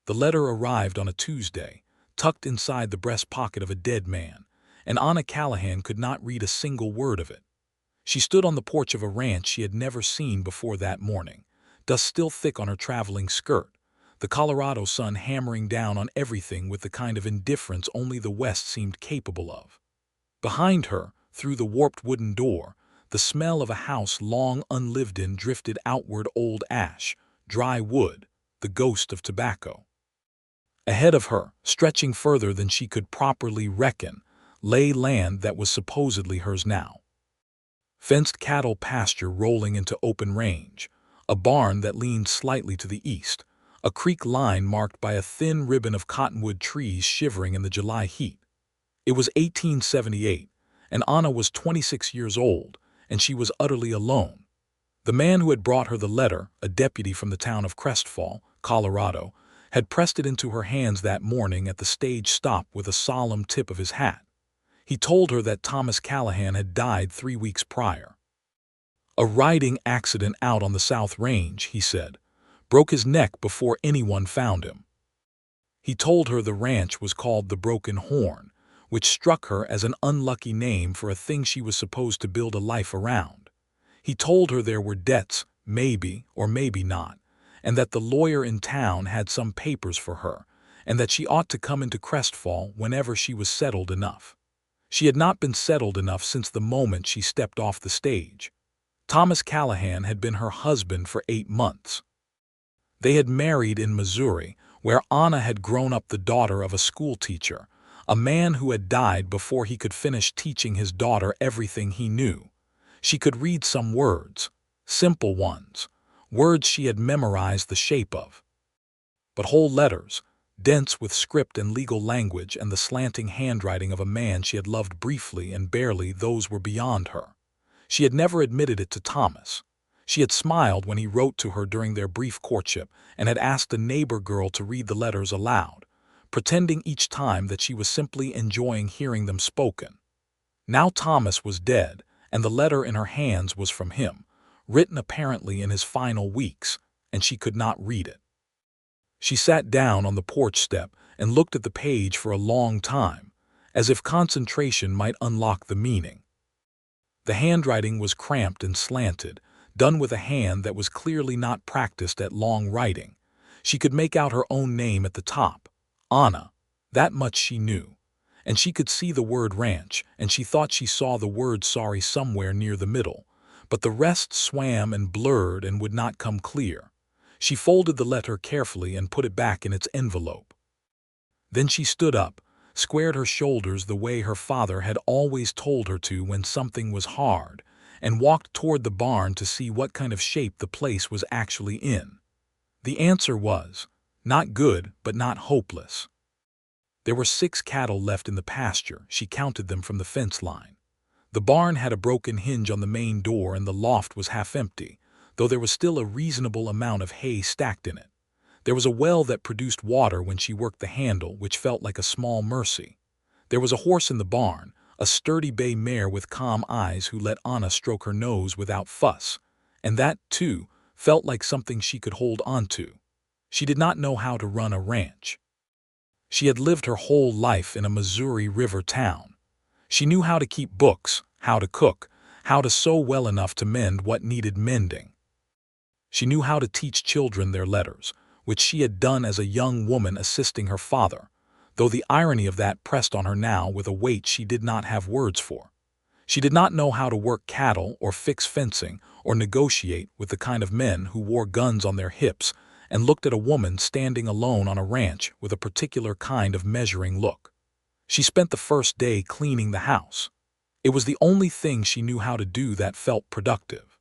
The letter arrived on a Tuesday, tucked inside the breast pocket of a dead man, and Anna Callahan could not read a single word of it. She stood on the porch of a ranch she had never seen before that morning, dust still thick on her traveling skirt, the Colorado sun hammering down on everything with the kind of indifference only the West seemed capable of. Behind her, through the warped wooden door, the smell of a house long unlived in drifted outward: old ash, dry wood, the ghost of tobacco. Ahead of her, stretching further than she could properly reckon, lay land that was supposedly hers now. Fenced cattle pasture rolling into open range, a barn that leaned slightly to the east, a creek line marked by a thin ribbon of cottonwood trees shivering in the July heat. It was 1878, and Anna was 26 years old, and she was utterly alone. The man who had brought her the letter, a deputy from the town of Crestfall, Colorado, had pressed it into her hands that morning at the stage stop with a solemn tip of his hat. He told her that Thomas Callahan had died 3 weeks prior. A riding accident out on the South Range, he said, broke his neck before anyone found him. He told her the ranch was called the Broken Horn, which struck her as an unlucky name for a thing she was supposed to build a life around. He told her there were debts, maybe or maybe not, and that the lawyer in town had some papers for her, and that she ought to come into Crestfall whenever she was settled enough. She had not been settled enough since the moment she stepped off the stage. Thomas Callahan had been her husband for 8 months. They had married in Missouri, where Anna had grown up the daughter of a schoolteacher, a man who had died before he could finish teaching his daughter everything he knew. She could read some words, simple ones, words she had memorized the shape of. But whole letters, dense with script and legal language and the slanting handwriting of a man she had loved briefly and barely, those were beyond her. She had never admitted it to Thomas. She had smiled when he wrote to her during their brief courtship and had asked a neighbor girl to read the letters aloud, pretending each time that she was simply enjoying hearing them spoken. Now Thomas was dead, and the letter in her hands was from him, written apparently in his final weeks, and she could not read it. She sat down on the porch step and looked at the page for a long time, as if concentration might unlock the meaning. The handwriting was cramped and slanted, done with a hand that was clearly not practiced at long writing. She could make out her own name at the top, Anna, that much she knew, and she could see the word ranch, and she thought she saw the word sorry somewhere near the middle, but the rest swam and blurred and would not come clear. She folded the letter carefully and put it back in its envelope. Then she stood up, squared her shoulders the way her father had always told her to when something was hard, and walked toward the barn to see what kind of shape the place was actually in. The answer was, not good but not hopeless. There were 6 cattle left in the pasture. She counted them from the fence line. The barn had a broken hinge on the main door and the loft was half empty, though there was still a reasonable amount of hay stacked in it. There was a well that produced water when she worked the handle, which felt like a small mercy. There was a horse in the barn, a sturdy bay mare with calm eyes who let Anna stroke her nose without fuss, and that, too, felt like something she could hold onto. She did not know how to run a ranch. She had lived her whole life in a Missouri River town. She knew how to keep books, how to cook, how to sew well enough to mend what needed mending. She knew how to teach children their letters, which she had done as a young woman assisting her father, though the irony of that pressed on her now with a weight she did not have words for. She did not know how to work cattle or fix fencing or negotiate with the kind of men who wore guns on their hips and looked at a woman standing alone on a ranch with a particular kind of measuring look. She spent the first day cleaning the house. It was the only thing she knew how to do that felt productive.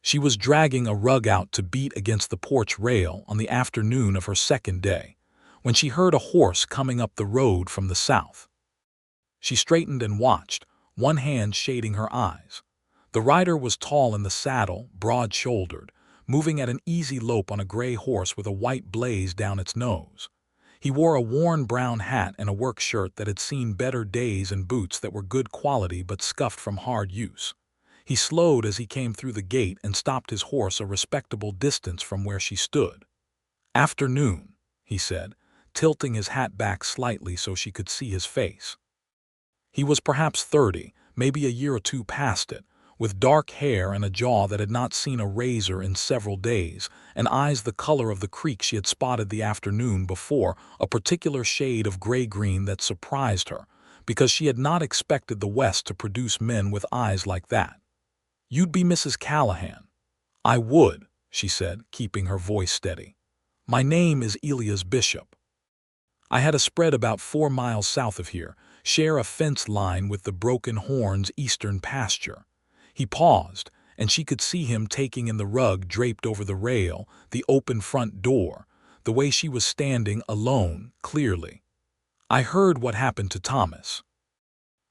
She was dragging a rug out to beat against the porch rail on the afternoon of her second day, when she heard a horse coming up the road from the south. She straightened and watched, one hand shading her eyes. The rider was tall in the saddle, broad-shouldered, moving at an easy lope on a gray horse with a white blaze down its nose. He wore a worn brown hat and a work shirt that had seen better days and boots that were good quality but scuffed from hard use. He slowed as he came through the gate and stopped his horse a respectable distance from where she stood. "Afternoon," he said, tilting his hat back slightly so she could see his face. He was perhaps 30, maybe a year or two past it, with dark hair and a jaw that had not seen a razor in several days, and eyes the color of the creek she had spotted the afternoon before, a particular shade of gray-green that surprised her, because she had not expected the West to produce men with eyes like that. "You'd be Mrs. Callahan." "I would," she said, keeping her voice steady. "My name is Elias Bishop. I had a spread about 4 miles south of here, share a fence line with the Broken Horn's eastern pasture." He paused, and she could see him taking in the rug draped over the rail, the open front door, the way she was standing alone, clearly. "I heard what happened to Thomas.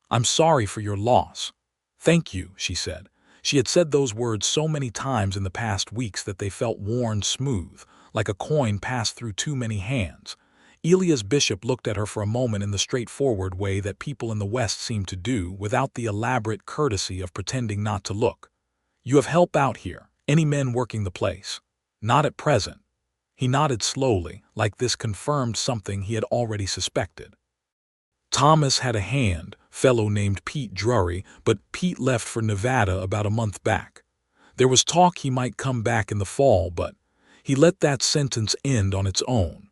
I'm sorry for your loss." "Thank you," she said. She had said those words so many times in the past weeks that they felt worn smooth, like a coin passed through too many hands. Elias Bishop looked at her for a moment in the straightforward way that people in the West seem to do, without the elaborate courtesy of pretending not to look. "You have help out here? Any men working the place?" "Not at present." He nodded slowly, like this confirmed something he had already suspected. "Thomas had a fellow named Pete Drury, but Pete left for Nevada about a month back. There was talk he might come back in the fall, but he let that sentence end on its own."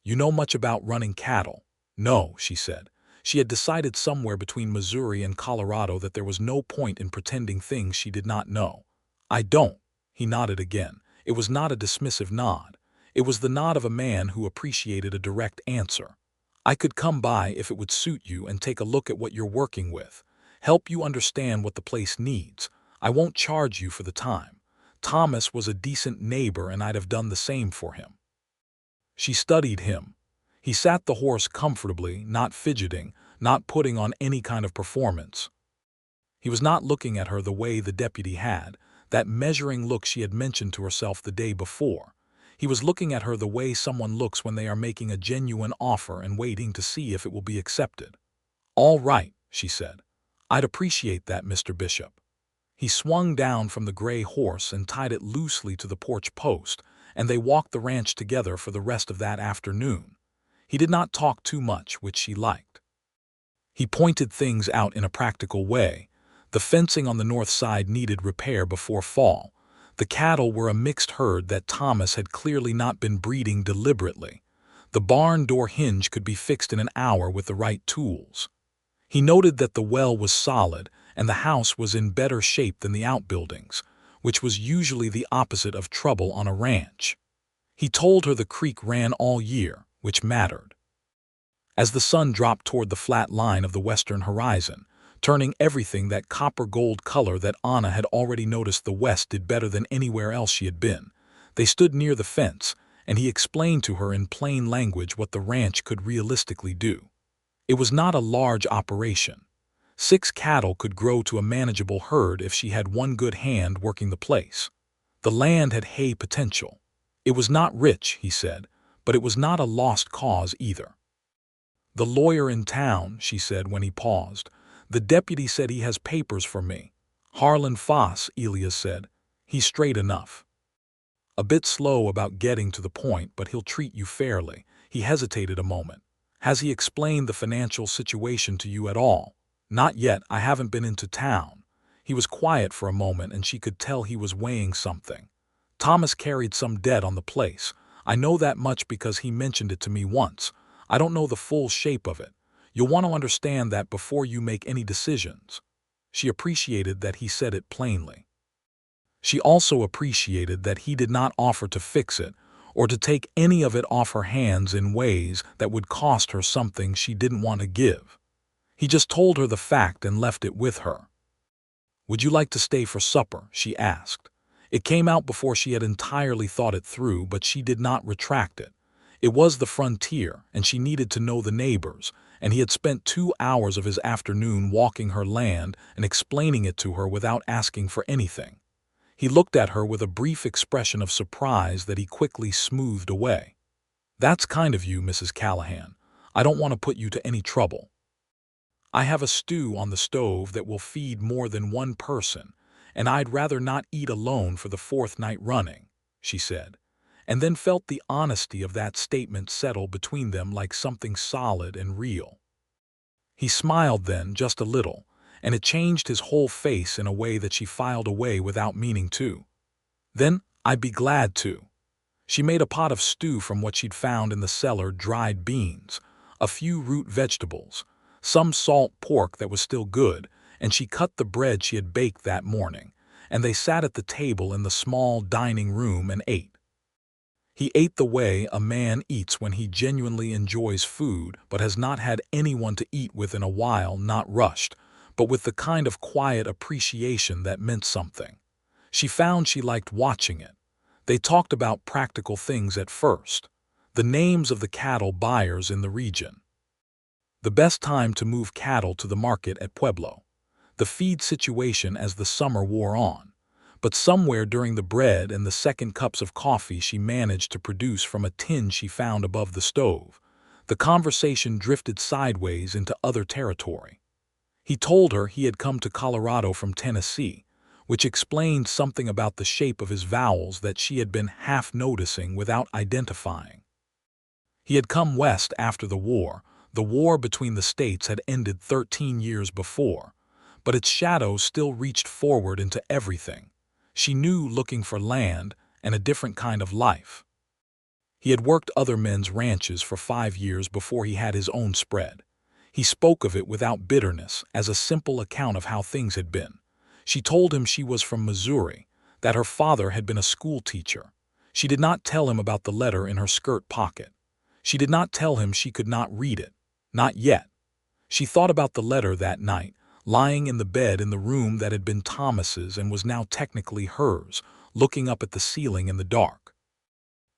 "You know much about running cattle?" "No," she said. She had decided somewhere between Missouri and Colorado that there was no point in pretending things she did not know. "I don't." He nodded again. It was not a dismissive nod. It was the nod of a man who appreciated a direct answer. "I could come by if it would suit you and take a look at what you're working with. Help you understand what the place needs. I won't charge you for the time. Thomas was a decent neighbor and I'd have done the same for him." She studied him. He sat the horse comfortably, not fidgeting, not putting on any kind of performance. He was not looking at her the way the deputy had, that measuring look she had mentioned to herself the day before. He was looking at her the way someone looks when they are making a genuine offer and waiting to see if it will be accepted. "All right," she said. "I'd appreciate that, Mr. Bishop." He swung down from the gray horse and tied it loosely to the porch post, and they walked the ranch together for the rest of that afternoon. He did not talk too much, which she liked. He pointed things out in a practical way. The fencing on the north side needed repair before fall. The cattle were a mixed herd that Thomas had clearly not been breeding deliberately. The barn door hinge could be fixed in an hour with the right tools. He noted that the well was solid and the house was in better shape than the outbuildings, which was usually the opposite of trouble on a ranch. He told her the creek ran all year, which mattered. As the sun dropped toward the flat line of the western horizon, turning everything that copper-gold color that Anna had already noticed the West did better than anywhere else she had been, they stood near the fence, and he explained to her in plain language what the ranch could realistically do. It was not a large operation. 6 cattle could grow to a manageable herd if she had one good hand working the place. The land had hay potential. It was not rich, he said, but it was not a lost cause either. "The lawyer in town," she said when he paused. "The deputy said he has papers for me." "Harlan Foss," Elias said. "He's straight enough. A bit slow about getting to the point, but he'll treat you fairly." He hesitated a moment. "Has he explained the financial situation to you at all?" "Not yet. I haven't been into town." He was quiet for a moment, and she could tell he was weighing something. "Thomas carried some debt on the place. I know that much because he mentioned it to me once. I don't know the full shape of it. You'll want to understand that before you make any decisions." She appreciated that he said it plainly. She also appreciated that he did not offer to fix it or to take any of it off her hands in ways that would cost her something she didn't want to give. He just told her the fact and left it with her. "Would you like to stay for supper?" she asked. It came out before she had entirely thought it through, but she did not retract it. It was the frontier, and she needed to know the neighbors, and he had spent 2 hours of his afternoon walking her land and explaining it to her without asking for anything. He looked at her with a brief expression of surprise that he quickly smoothed away. "That's kind of you, Mrs. Callahan. I don't want to put you to any trouble. I have a stew on the stove that will feed more than one person, and I'd rather not eat alone for the 4th night running," she said. and then felt the honesty of that statement settle between them like something solid and real. He smiled then, just a little, and it changed his whole face in a way that she filed away without meaning to. "Then I'd be glad to." She made a pot of stew from what she'd found in the cellar: dried beans, a few root vegetables, some salt pork that was still good, and she cut the bread she had baked that morning, and they sat at the table in the small dining room and ate. He ate the way a man eats when he genuinely enjoys food but has not had anyone to eat with in a while, not rushed, but with the kind of quiet appreciation that meant something. She found she liked watching it. They talked about practical things at first, the names of the cattle buyers in the region, the best time to move cattle to the market at Pueblo, the feed situation as the summer wore on. But somewhere during the bread and the second cups of coffee she managed to produce from a tin she found above the stove, the conversation drifted sideways into other territory. He told her he had come to Colorado from Tennessee, which explained something about the shape of his vowels that she had been half noticing without identifying. He had come west after the war between the states had ended 13 years before, but its shadow still reached forward into everything. She knew, looking for land and a different kind of life. He had worked other men's ranches for 5 years before he had his own spread. He spoke of it without bitterness, as a simple account of how things had been. She told him she was from Missouri, that her father had been a school teacher. She did not tell him about the letter in her skirt pocket. She did not tell him she could not read it. Not yet. She thought about the letter that night, lying in the bed in the room that had been Thomas's and was now technically hers, looking up at the ceiling in the dark.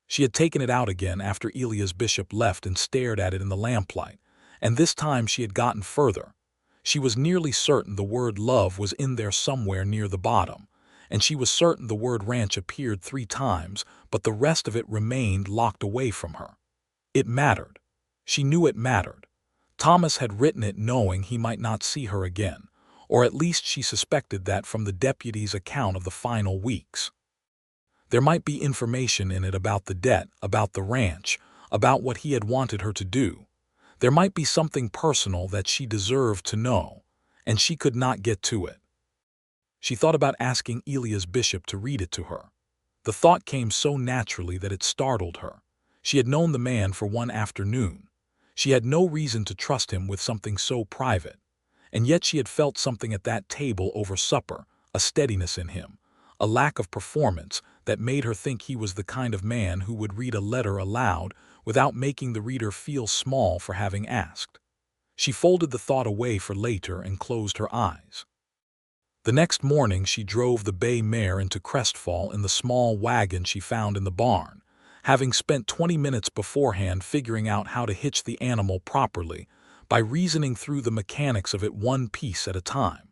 She had taken it out again after Elias Bishop left and stared at it in the lamplight, and this time she had gotten further. She was nearly certain the word love was in there somewhere near the bottom, and she was certain the word ranch appeared 3 times, but the rest of it remained locked away from her. It mattered. She knew it mattered. Thomas had written it knowing he might not see her again, or at least she suspected that from the deputy's account of the final weeks. There might be information in it about the debt, about the ranch, about what he had wanted her to do. There might be something personal that she deserved to know, and she could not get to it. She thought about asking Elias Bishop to read it to her. The thought came so naturally that it startled her. She had known the man for one afternoon. She had no reason to trust him with something so private, and yet she had felt something at that table over supper, a steadiness in him, a lack of performance that made her think he was the kind of man who would read a letter aloud without making the reader feel small for having asked. She folded the thought away for later and closed her eyes. The next morning she drove the bay mare into Crestfall in the small wagon she found in the barn, having spent 20 minutes beforehand figuring out how to hitch the animal properly by reasoning through the mechanics of it one piece at a time.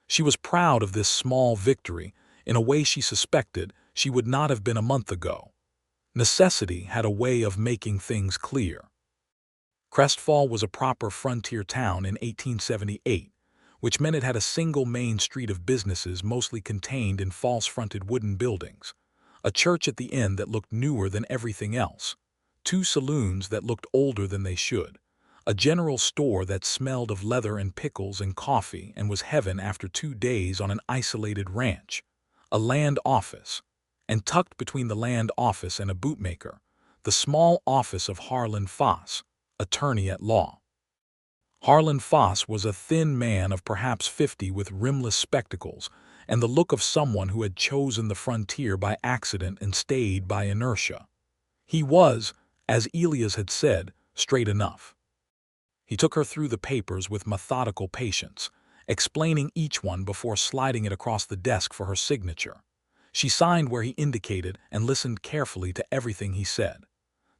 She was proud of this small victory in a way she suspected she would not have been a month ago. Necessity had a way of making things clear. Crestfall was a proper frontier town in 1878, which meant it had a single main street of businesses mostly contained in false-fronted wooden buildings, a church at the end that looked newer than everything else, 2 saloons that looked older than they should, a general store that smelled of leather and pickles and coffee and was heaven after 2 days on an isolated ranch, a land office, and tucked between the land office and a bootmaker, the small office of Harlan Foss, attorney at law. Harlan Foss was a thin man of perhaps 50 with rimless spectacles and the look of someone who had chosen the frontier by accident and stayed by inertia. He was, as Elias had said, straight enough. He took her through the papers with methodical patience, explaining each one before sliding it across the desk for her signature. She signed where he indicated and listened carefully to everything he said.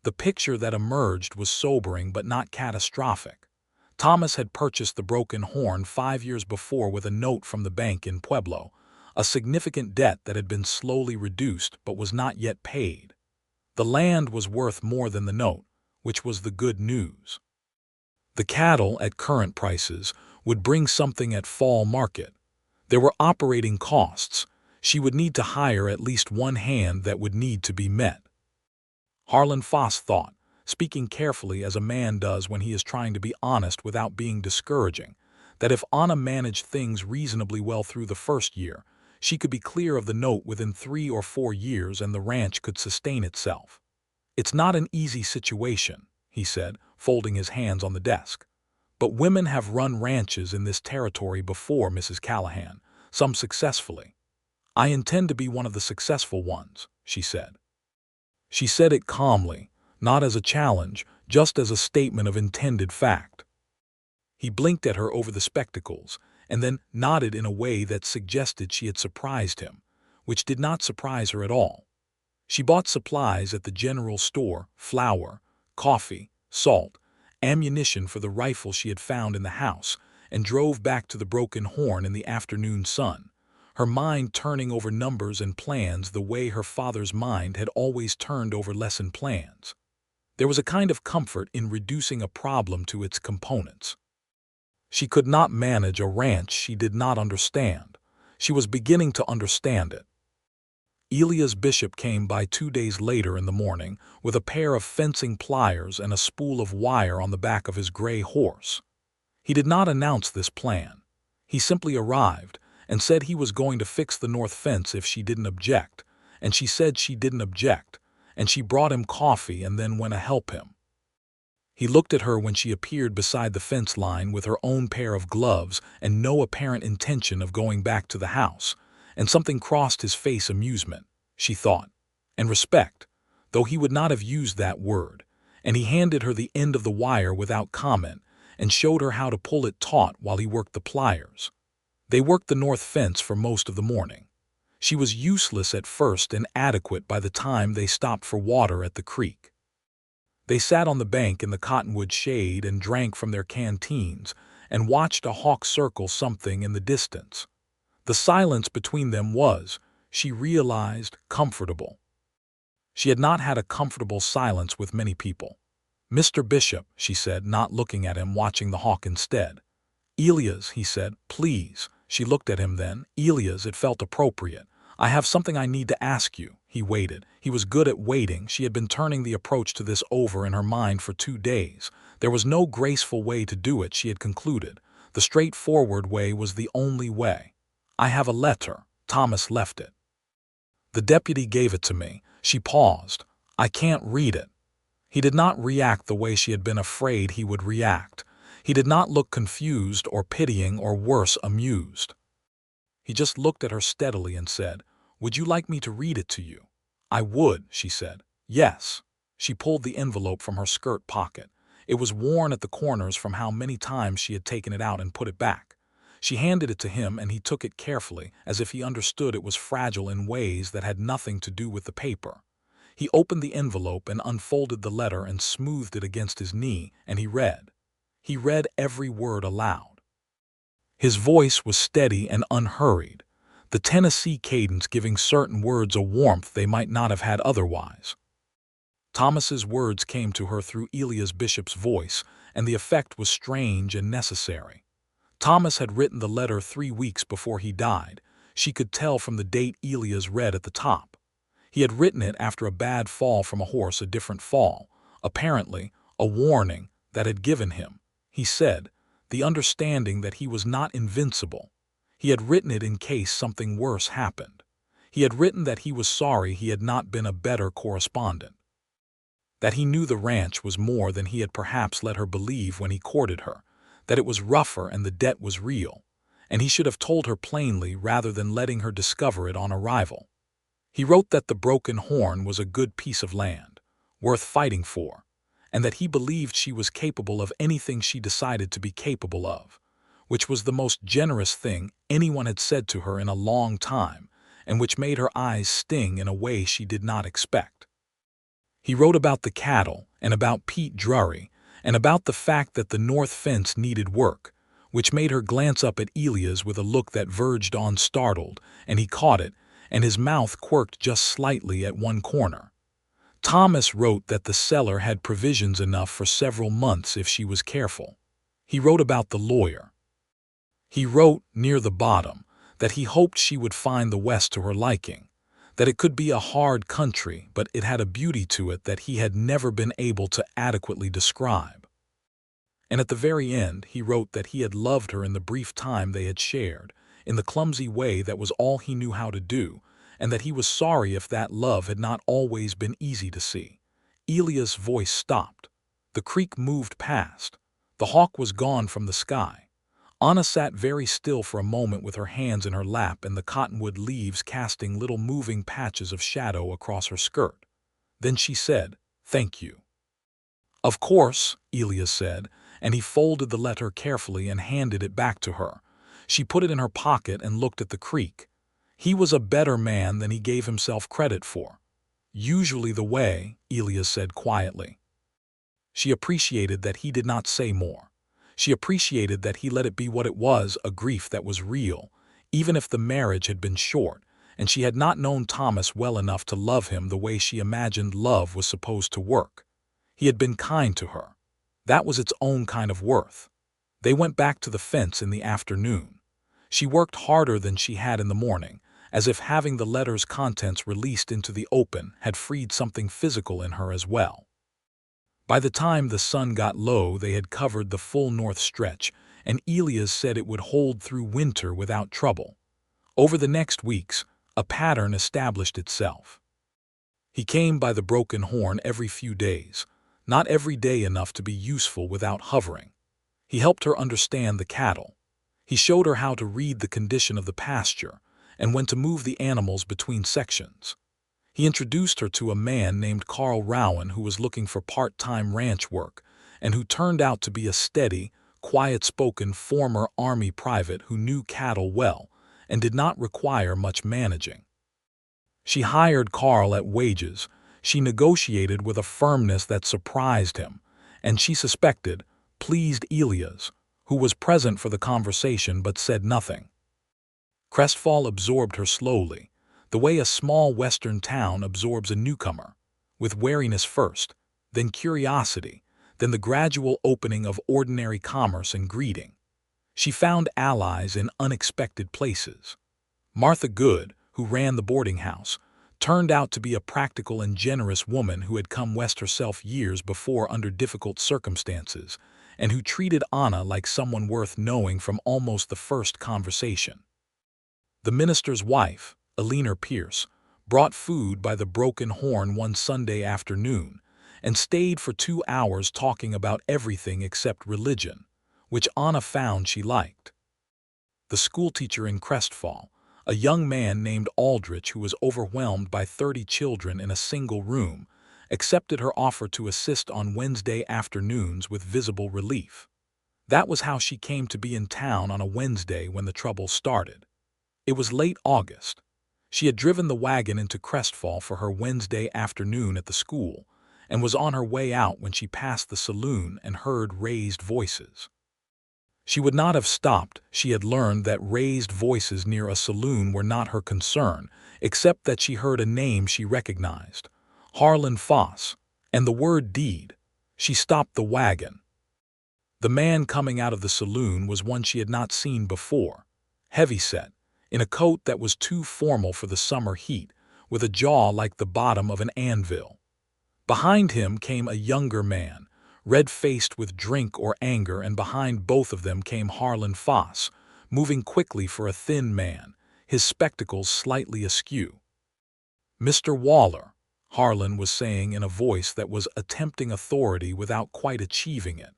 The picture that emerged was sobering but not catastrophic. Thomas had purchased the broken horn 5 years before with a note from the bank in Pueblo, a significant debt that had been slowly reduced but was not yet paid. The land was worth more than the note, which was the good news. The cattle, at current prices, would bring something at fall market. There were operating costs. She would need to hire at least one hand that would need to be met. Harlan Foss thought, speaking carefully as a man does when he is trying to be honest without being discouraging, that if Anna managed things reasonably well through the first year, she could be clear of the note within 3 or 4 years and the ranch could sustain itself. "It's not an easy situation," he said, folding his hands on the desk. "But women have run ranches in this territory before, Mrs. Callahan, some successfully. I intend to be one of the successful ones," she said. She said it calmly, not as a challenge, just as a statement of intended fact. He blinked at her over the spectacles, and then nodded in a way that suggested she had surprised him, which did not surprise her at all. She bought supplies at the general store, flour, coffee, salt, ammunition for the rifle she had found in the house, and drove back to the Broken Horn in the afternoon sun, her mind turning over numbers and plans the way her father's mind had always turned over lesson plans. There was a kind of comfort in reducing a problem to its components. She could not manage a ranch she did not understand. She was beginning to understand it. Elias Bishop came by 2 days later in the morning with a pair of fencing pliers and a spool of wire on the back of his gray horse. He did not announce this plan. He simply arrived and said he was going to fix the north fence if she didn't object, and she said she didn't object, and she brought him coffee and then went to help him. He looked at her when she appeared beside the fence line with her own pair of gloves and no apparent intention of going back to the house, and something crossed his face. Amusement, she thought, and respect, though he would not have used that word, and he handed her the end of the wire without comment and showed her how to pull it taut while he worked the pliers. They worked the north fence for most of the morning. She was useless at first and adequate by the time they stopped for water at the creek. They sat on the bank in the cottonwood shade and drank from their canteens and watched a hawk circle something in the distance. The silence between them was, she realized, comfortable. She had not had a comfortable silence with many people. "Mr. Bishop," she said, not looking at him, watching the hawk instead. "Elias," he said, "please." She looked at him then. "Elias," it felt appropriate. "I have something I need to ask you." He waited. He was good at waiting. She had been turning the approach to this over in her mind for 2 days. There was no graceful way to do it, she had concluded. The straightforward way was the only way. "I have a letter." Thomas left it. "The deputy gave it to me." She paused. "I can't read it." He did not react the way she had been afraid he would react. He did not look confused or pitying or worse, amused. He just looked at her steadily and said, "Would you like me to read it to you?" "I would," she said. "Yes." She pulled the envelope from her skirt pocket. It was worn at the corners from how many times she had taken it out and put it back. She handed it to him and he took it carefully, as if he understood it was fragile in ways that had nothing to do with the paper. He opened the envelope and unfolded the letter and smoothed it against his knee, and he read. He read every word aloud. His voice was steady and unhurried, the Tennessee cadence giving certain words a warmth they might not have had otherwise. Thomas's words came to her through Elias Bishop's voice, and the effect was strange and necessary. Thomas had written the letter 3 weeks before he died. She could tell from the date Elias read at the top. He had written it after a bad fall from a horse, a different fall, apparently a warning that had given him, he said, the understanding that he was not invincible. He had written it in case something worse happened. He had written that he was sorry he had not been a better correspondent. That he knew the ranch was more than he had perhaps let her believe when he courted her, that it was rougher and the debt was real, and he should have told her plainly rather than letting her discover it on arrival. He wrote that the Broken Horn was a good piece of land, worth fighting for, and that he believed she was capable of anything she decided to be capable of, which was the most generous thing anyone had said to her in a long time, and which made her eyes sting in a way she did not expect. He wrote about the cattle, and about Pete Drury, and about the fact that the north fence needed work, which made her glance up at Elias with a look that verged on startled, and he caught it, and his mouth quirked just slightly at one corner. Thomas wrote that the seller had provisions enough for several months if she was careful. He wrote about the lawyer. He wrote, near the bottom, that he hoped she would find the West to her liking, that it could be a hard country, but it had a beauty to it that he had never been able to adequately describe. And at the very end, he wrote that he had loved her in the brief time they had shared, in the clumsy way that was all he knew how to do, and that he was sorry if that love had not always been easy to see. Elias' voice stopped. The creek moved past. The hawk was gone from the sky. Anna sat very still for a moment with her hands in her lap and the cottonwood leaves casting little moving patches of shadow across her skirt. Then she said, "Thank you." "Of course," Elias said, and he folded the letter carefully and handed it back to her. She put it in her pocket and looked at the creek. He was a better man than he gave himself credit for. "Usually the way," Elias said quietly. She appreciated that he did not say more. She appreciated that he let it be what it was, a grief that was real, even if the marriage had been short, and she had not known Thomas well enough to love him the way she imagined love was supposed to work. He had been kind to her. That was its own kind of worth. They went back to the fence in the afternoon. She worked harder than she had in the morning, as if having the letter's contents released into the open had freed something physical in her as well. By the time the sun got low, they had covered the full north stretch, and Elias said it would hold through winter without trouble. Over the next weeks, a pattern established itself. He came by the Broken Horn every few days, not every day enough to be useful without hovering. He helped her understand the cattle. He showed her how to read the condition of the pasture and when to move the animals between sections. He introduced her to a man named Carl Rowan who was looking for part-time ranch work and who turned out to be a steady, quiet-spoken former Army private who knew cattle well and did not require much managing. She hired Carl at wages. She negotiated with a firmness that surprised him, and she suspected, pleased Elias, who was present for the conversation but said nothing. Crestfall absorbed her slowly, the way a small western town absorbs a newcomer, with wariness first, then curiosity, then the gradual opening of ordinary commerce and greeting. She found allies in unexpected places. Martha Good, who ran the boarding house, turned out to be a practical and generous woman who had come west herself years before under difficult circumstances, and who treated Anna like someone worth knowing from almost the first conversation. The minister's wife, Eleanor Pierce, brought food by the Broken Horn one Sunday afternoon and stayed for 2 hours talking about everything except religion, which Anna found she liked. The schoolteacher in Crestfall, a young man named Aldrich who was overwhelmed by 30 children in a single room, accepted her offer to assist on Wednesday afternoons with visible relief. That was how she came to be in town on a Wednesday when the trouble started. It was late August. She had driven the wagon into Crestfall for her Wednesday afternoon at the school and was on her way out when she passed the saloon and heard raised voices. She would not have stopped. She had learned that raised voices near a saloon were not her concern, except that she heard a name she recognized, Harlan Foss, and the word deed. She stopped the wagon. The man coming out of the saloon was one she had not seen before, heavyset, in a coat that was too formal for the summer heat, with a jaw like the bottom of an anvil. Behind him came a younger man, red-faced with drink or anger, and behind both of them came Harlan Foss, moving quickly for a thin man, his spectacles slightly askew. "Mr. Waller," Harlan was saying in a voice that was attempting authority without quite achieving it,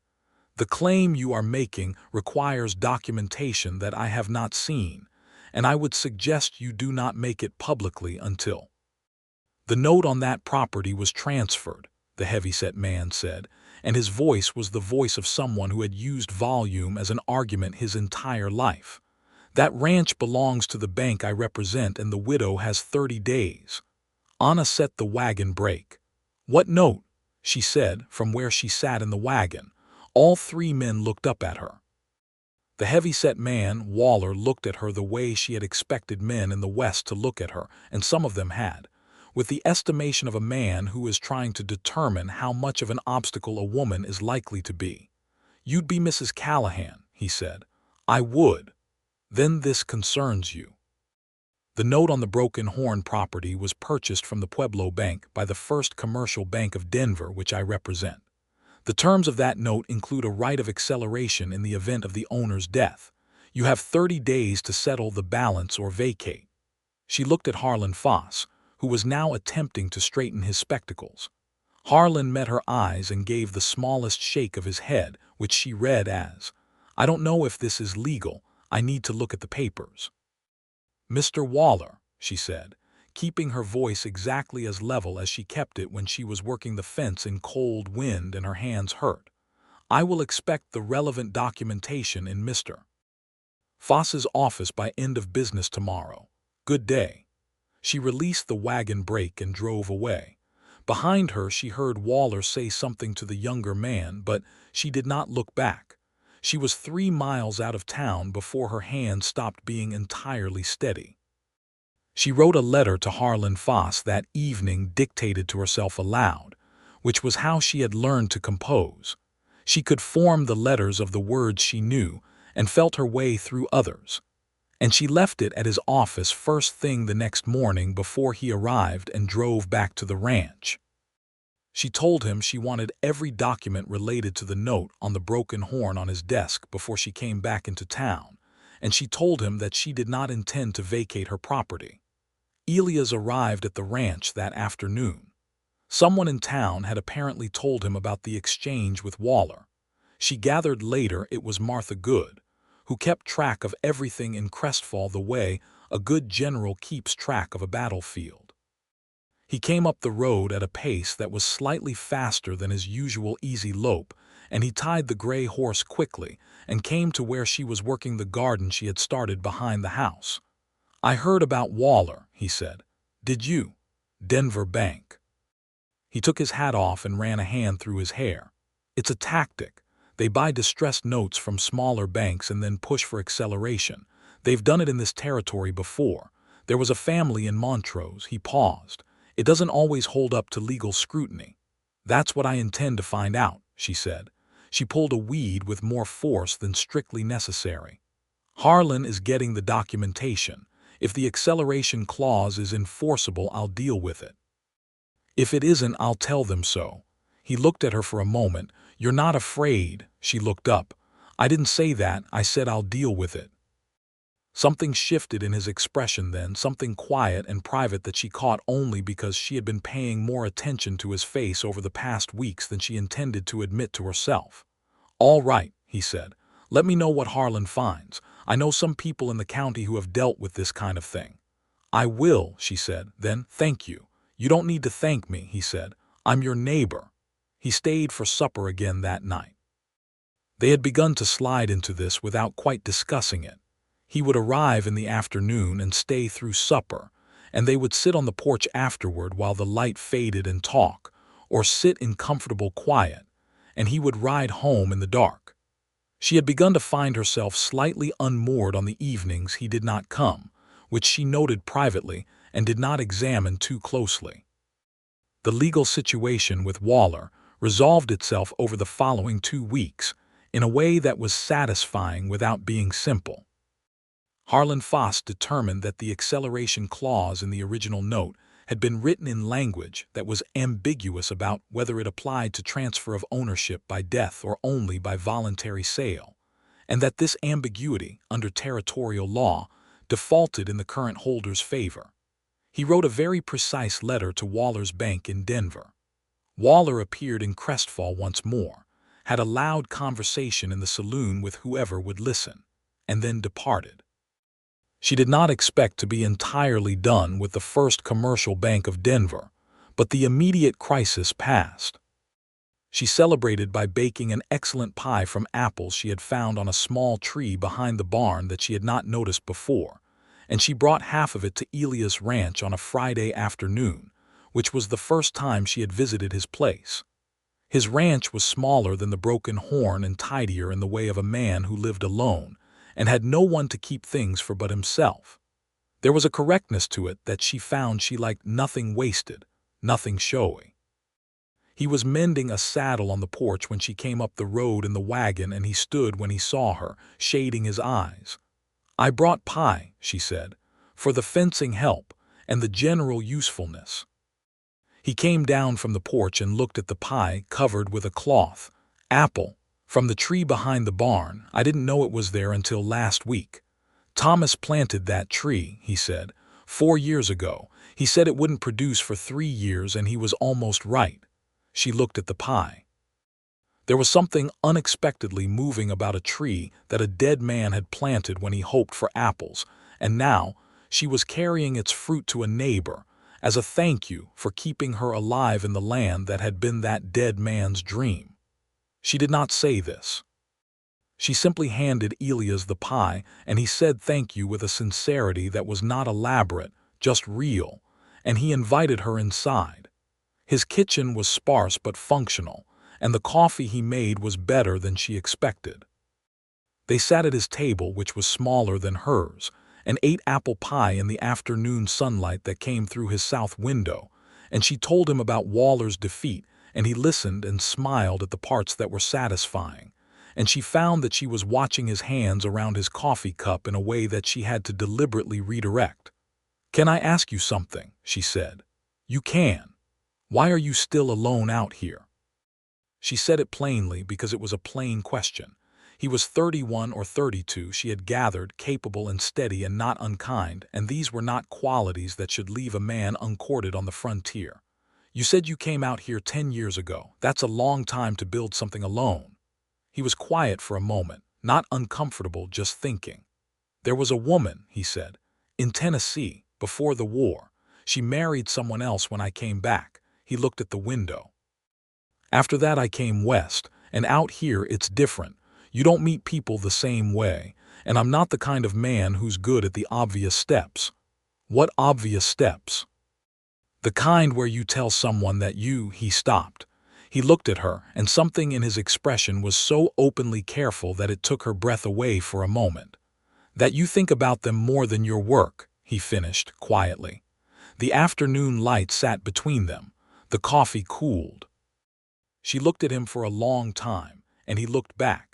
"the claim you are making requires documentation that I have not seen, and I would suggest you do not make it publicly until—" "The note on that property was transferred," the heavyset man said, and his voice was the voice of someone who had used volume as an argument his entire life. "That ranch belongs to the bank I represent, and the widow has 30 days. Anna set the wagon brake. "What note?" she said from where she sat in the wagon. All 3 men looked up at her. The heavyset man, Waller, looked at her the way she had expected men in the West to look at her, and some of them had, with the estimation of a man who is trying to determine how much of an obstacle a woman is likely to be. "You'd be Mrs. Callahan," he said. "I would. Then this concerns you." The note on the Broken Horn property was purchased from the Pueblo Bank by the First Commercial Bank of Denver, which I represent. The terms of that note include a right of acceleration in the event of the owner's death. You have 30 days to settle the balance or vacate. She looked at Harlan Foss, who was now attempting to straighten his spectacles. Harlan met her eyes and gave the smallest shake of his head, which she read as, "I don't know if this is legal. I need to look at the papers." "Mr. Waller," she said, keeping her voice exactly as level as she kept it when she was working the fence in cold wind and her hands hurt, "I will expect the relevant documentation in Mr. Foss's office by end of business tomorrow. Good day." She released the wagon brake and drove away. Behind her she heard Waller say something to the younger man, but she did not look back. She was 3 miles out of town before her hand stopped being entirely steady. She wrote a letter to Harlan Foss that evening, dictated to herself aloud, which was how she had learned to compose. She could form the letters of the words she knew and felt her way through others. And she left it at his office first thing the next morning before he arrived and drove back to the ranch. She told him she wanted every document related to the note on the Broken Horn on his desk before she came back into town, and she told him that she did not intend to vacate her property. Elias arrived at the ranch that afternoon. Someone in town had apparently told him about the exchange with Waller. She gathered later it was Martha Good, who kept track of everything in Crestfall the way a good general keeps track of a battlefield. He came up the road at a pace that was slightly faster than his usual easy lope, and he tied the gray horse quickly and came to where she was working the garden she had started behind the house. "I heard about Waller," he said. "Did you?" "Denver Bank." He took his hat off and ran a hand through his hair. "It's a tactic. They buy distressed notes from smaller banks and then push for acceleration. They've done it in this territory before. There was a family in Montrose." He paused. "It doesn't always hold up to legal scrutiny." "That's what I intend to find out," she said. She pulled a weed with more force than strictly necessary. "Harlan is getting the documentation. If the acceleration clause is enforceable, I'll deal with it. If it isn't, I'll tell them so." He looked at her for a moment. "You're not afraid?" She looked up. "I didn't say that. I said I'll deal with it." Something shifted in his expression then, something quiet and private that she caught only because she had been paying more attention to his face over the past weeks than she intended to admit to herself. "All right," he said. "Let me know what Harlan finds. I know some people in the county who have dealt with this kind of thing." "I will," she said. Then, "Thank you." "You don't need to thank me," he said. "I'm your neighbor." He stayed for supper again that night. They had begun to slide into this without quite discussing it. He would arrive in the afternoon and stay through supper, and they would sit on the porch afterward while the light faded and talk, or sit in comfortable quiet, and he would ride home in the dark. She had begun to find herself slightly unmoored on the evenings he did not come, which she noted privately and did not examine too closely. The legal situation with Waller resolved itself over the following 2 weeks in a way that was satisfying without being simple. Harlan Foss determined that the acceleration clause in the original note had been written in language that was ambiguous about whether it applied to transfer of ownership by death or only by voluntary sale, and that this ambiguity, under territorial law, defaulted in the current holder's favor. He wrote a very precise letter to Waller's bank in Denver. Waller appeared in Crestfall once more, had a loud conversation in the saloon with whoever would listen, and then departed. She did not expect to be entirely done with the First Commercial Bank of Denver, but the immediate crisis passed. She celebrated by baking an excellent pie from apples she had found on a small tree behind the barn that she had not noticed before, and she brought half of it to Elias' ranch on a Friday afternoon, which was the first time she had visited his place. His ranch was smaller than the Broken Horn and tidier in the way of a man who lived alone and had no one to keep things for but himself. There was a correctness to it that she found she liked. Nothing wasted, nothing showy. He was mending a saddle on the porch when she came up the road in the wagon, and he stood when he saw her, shading his eyes. "I brought pie," she said. for the fencing help, and the general usefulness. He came down from the porch and looked at the pie covered with a cloth. Apple, from the tree behind the barn. I didn't know it was there until last week. Thomas planted that tree, he said, 4 years ago. He said it wouldn't produce for 3 years, and he was almost right. She looked at the pie. There was something unexpectedly moving about a tree that a dead man had planted when he hoped for apples, and now she was carrying its fruit to a neighbor as a thank you for keeping her alive in the land that had been that dead man's dream. She did not say this. She simply handed Elias the pie, and he said thank you with a sincerity that was not elaborate, just real, and he invited her inside. His kitchen was sparse but functional, and the coffee he made was better than she expected. They sat at his table, which was smaller than hers, and ate apple pie in the afternoon sunlight that came through his south window, and she told him about Waller's defeat, and he listened and smiled at the parts that were satisfying, and she found that she was watching his hands around his coffee cup in a way that she had to deliberately redirect. "Can I ask you something?" she said. "You can. Why are you still alone out here?" She said it plainly because it was a plain question. He was 31 or 32, she had gathered, capable and steady and not unkind, and these were not qualities that should leave a man uncourted on the frontier. "You said you came out here 10 years ago. That's a long time to build something alone." He was quiet for a moment, not uncomfortable, just thinking. "There was a woman," he said, "in Tennessee, before the war. She married someone else when I came back." He looked at the window. "After that I came west, and out here it's different. You don't meet people the same way, and I'm not the kind of man who's good at the obvious steps." "What obvious steps?" "The kind where you tell someone that he stopped." He looked at her, and something in his expression was so openly careful that it took her breath away for a moment. "That you think about them more than your work," he finished quietly. The afternoon light sat between them. The coffee cooled. She looked at him for a long time, and he looked back.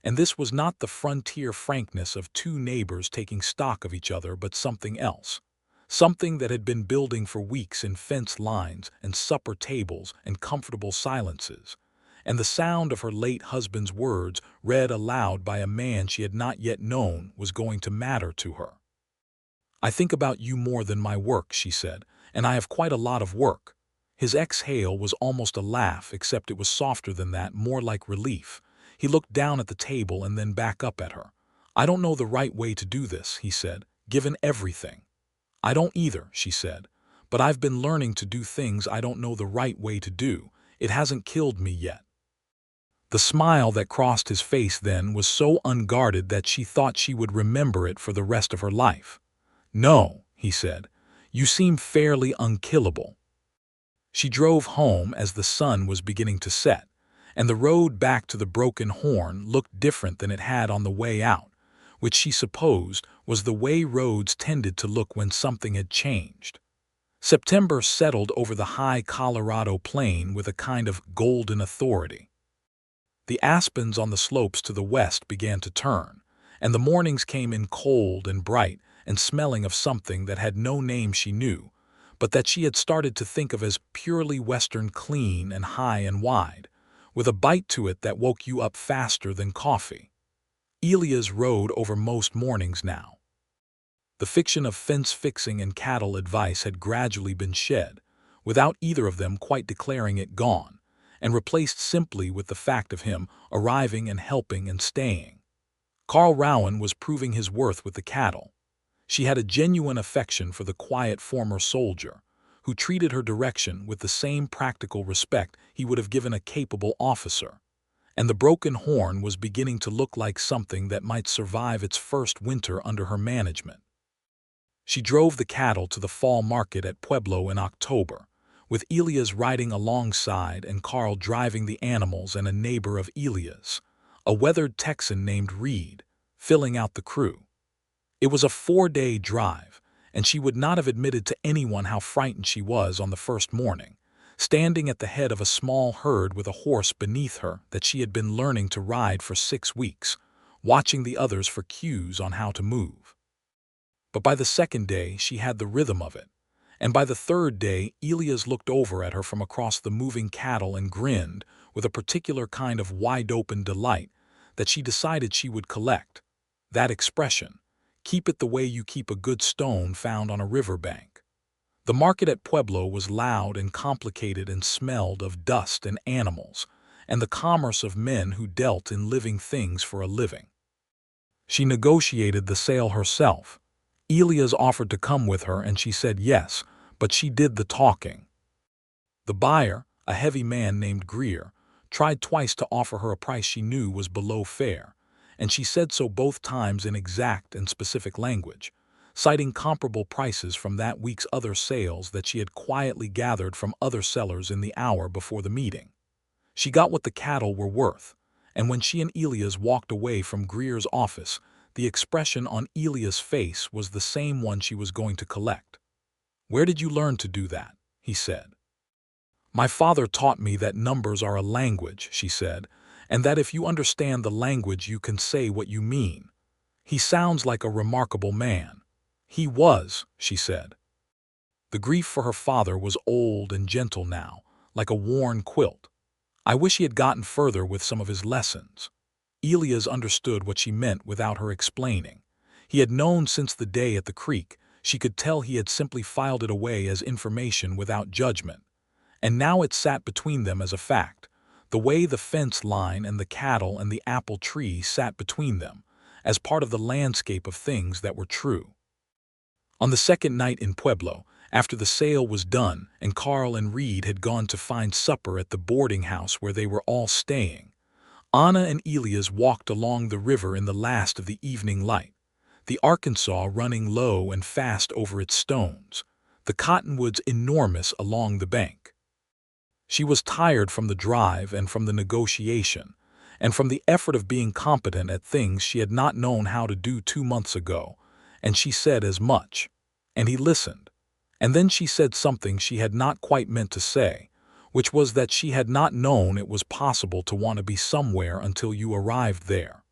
And this was not the frontier frankness of two neighbors taking stock of each other, but something else. Something that had been building for weeks in fence lines and supper tables and comfortable silences. And the sound of her late husband's words, read aloud by a man she had not yet known, was going to matter to her. "I think about you more than my work," she said, "and I have quite a lot of work." His exhale was almost a laugh, except it was softer than that, more like relief. He looked down at the table and then back up at her. "I don't know the right way to do this," he said, "given everything." "I don't either," she said, "but I've been learning to do things I don't know the right way to do. It hasn't killed me yet." The smile that crossed his face then was so unguarded that she thought she would remember it for the rest of her life. "No," he said, "you seem fairly unkillable." She drove home as the sun was beginning to set, and the road back to the Broken Horn looked different than it had on the way out, which she supposed was the way roads tended to look when something had changed. September settled over the high Colorado plain with a kind of golden authority. The aspens on the slopes to the west began to turn, and the mornings came in cold and bright and smelling of something that had no name she knew, but that she had started to think of as purely Western, clean and high and wide, with a bite to it that woke you up faster than coffee. Elias rode over most mornings now. The fiction of fence-fixing and cattle advice had gradually been shed, without either of them quite declaring it gone, and replaced simply with the fact of him arriving and helping and staying. Carl Rowan was proving his worth with the cattle. She had a genuine affection for the quiet former soldier, who treated her direction with the same practical respect he would have given a capable officer. And the Broken Horn was beginning to look like something that might survive its first winter under her management. She drove the cattle to the fall market at Pueblo in October, with Elias riding alongside and Carl driving the animals, and a neighbor of Elias, a weathered Texan named Reed, filling out the crew. It was a 4-day drive, and she would not have admitted to anyone how frightened she was on the first morning, standing at the head of a small herd with a horse beneath her that she had been learning to ride for 6 weeks, watching the others for cues on how to move. But by the second day, she had the rhythm of it. And by the third day, Elias looked over at her from across the moving cattle and grinned with a particular kind of wide-open delight that she decided she would collect. That expression, keep it the way you keep a good stone found on a riverbank. The market at Pueblo was loud and complicated and smelled of dust and animals, and the commerce of men who dealt in living things for a living. She negotiated the sale herself. Elias offered to come with her and she said yes, but she did the talking. The buyer, a heavy man named Greer, tried twice to offer her a price she knew was below fair, and she said so both times in exact and specific language, citing comparable prices from that week's other sales that she had quietly gathered from other sellers in the hour before the meeting. She got what the cattle were worth, and when she and Elias walked away from Greer's office, the expression on Elias' face was the same one she was going to collect. "Where did you learn to do that?" he said. "My father taught me that numbers are a language," she said, "and that if you understand the language you can say what you mean. He sounds like a remarkable man." "He was," she said. The grief for her father was old and gentle now, like a worn quilt. I wish he had gotten further with some of his lessons. Elias understood what she meant without her explaining. He had known since the day at the creek. She could tell he had simply filed it away as information without judgment. And now it sat between them as a fact, the way the fence line and the cattle and the apple tree sat between them, as part of the landscape of things that were true. On the second night in Pueblo, after the sale was done and Carl and Reed had gone to find supper at the boarding house where they were all staying, Anna and Elias walked along the river in the last of the evening light, the Arkansas running low and fast over its stones, the cottonwoods enormous along the bank. She was tired from the drive and from the negotiation, and from the effort of being competent at things she had not known how to do 2 months ago, and she said as much. And he listened. And then she said something she had not quite meant to say, which was that she had not known it was possible to want to be somewhere until you arrived there.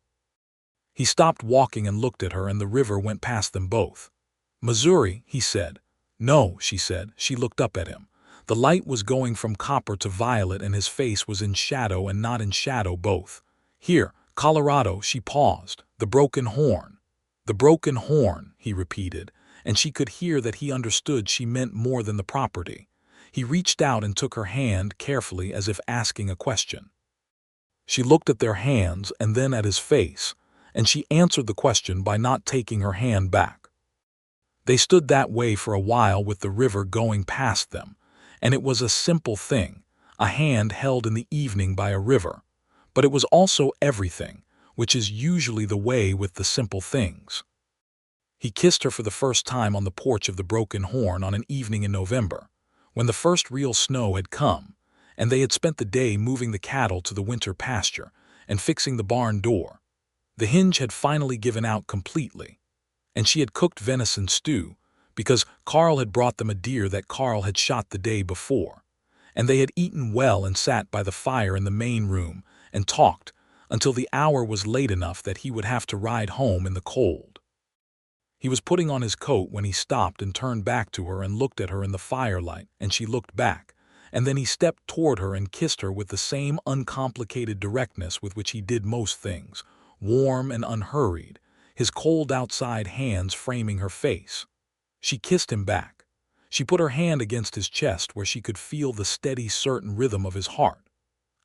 He stopped walking and looked at her, and the river went past them both. "Missouri," he said. "No," she said. She looked up at him. The light was going from copper to violet, and his face was in shadow and not in shadow both. "Here, Colorado," she paused. "The Broken Horn." "The Broken Horn," he repeated, and she could hear that he understood she meant more than the property. He reached out and took her hand carefully as if asking a question. She looked at their hands and then at his face, and she answered the question by not taking her hand back. They stood that way for a while with the river going past them, and it was a simple thing, a hand held in the evening by a river, but it was also everything, which is usually the way with the simple things. He kissed her for the first time on the porch of the Broken Horn on an evening in November, when the first real snow had come, and they had spent the day moving the cattle to the winter pasture and fixing the barn door. The hinge had finally given out completely, and she had cooked venison stew, because Carl had brought them a deer that Carl had shot the day before, and they had eaten well and sat by the fire in the main room and talked until the hour was late enough that he would have to ride home in the cold. He was putting on his coat when he stopped and turned back to her and looked at her in the firelight, and she looked back, and then he stepped toward her and kissed her with the same uncomplicated directness with which he did most things, warm and unhurried, his cold outside hands framing her face. She kissed him back. She put her hand against his chest where she could feel the steady, certain rhythm of his heart.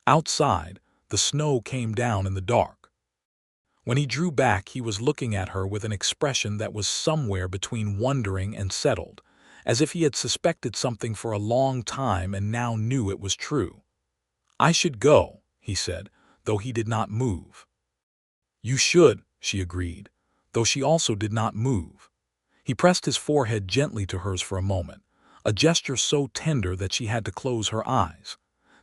Outside, the snow came down in the dark. When he drew back, he was looking at her with an expression that was somewhere between wondering and settled, as if he had suspected something for a long time and now knew it was true. "I should go," he said, though he did not move. "You should," she agreed, though she also did not move. He pressed his forehead gently to hers for a moment, a gesture so tender that she had to close her eyes.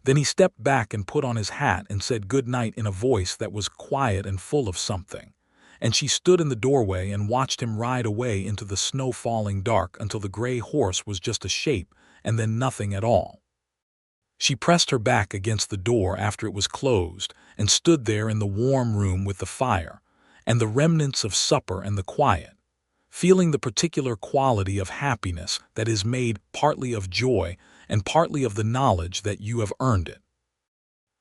Then he stepped back and put on his hat and said good night in a voice that was quiet and full of something, and she stood in the doorway and watched him ride away into the snow-falling dark until the gray horse was just a shape and then nothing at all. She pressed her back against the door after it was closed and stood there in the warm room with the fire and the remnants of supper and the quiet, feeling the particular quality of happiness that is made partly of joy and partly of the knowledge that you have earned it.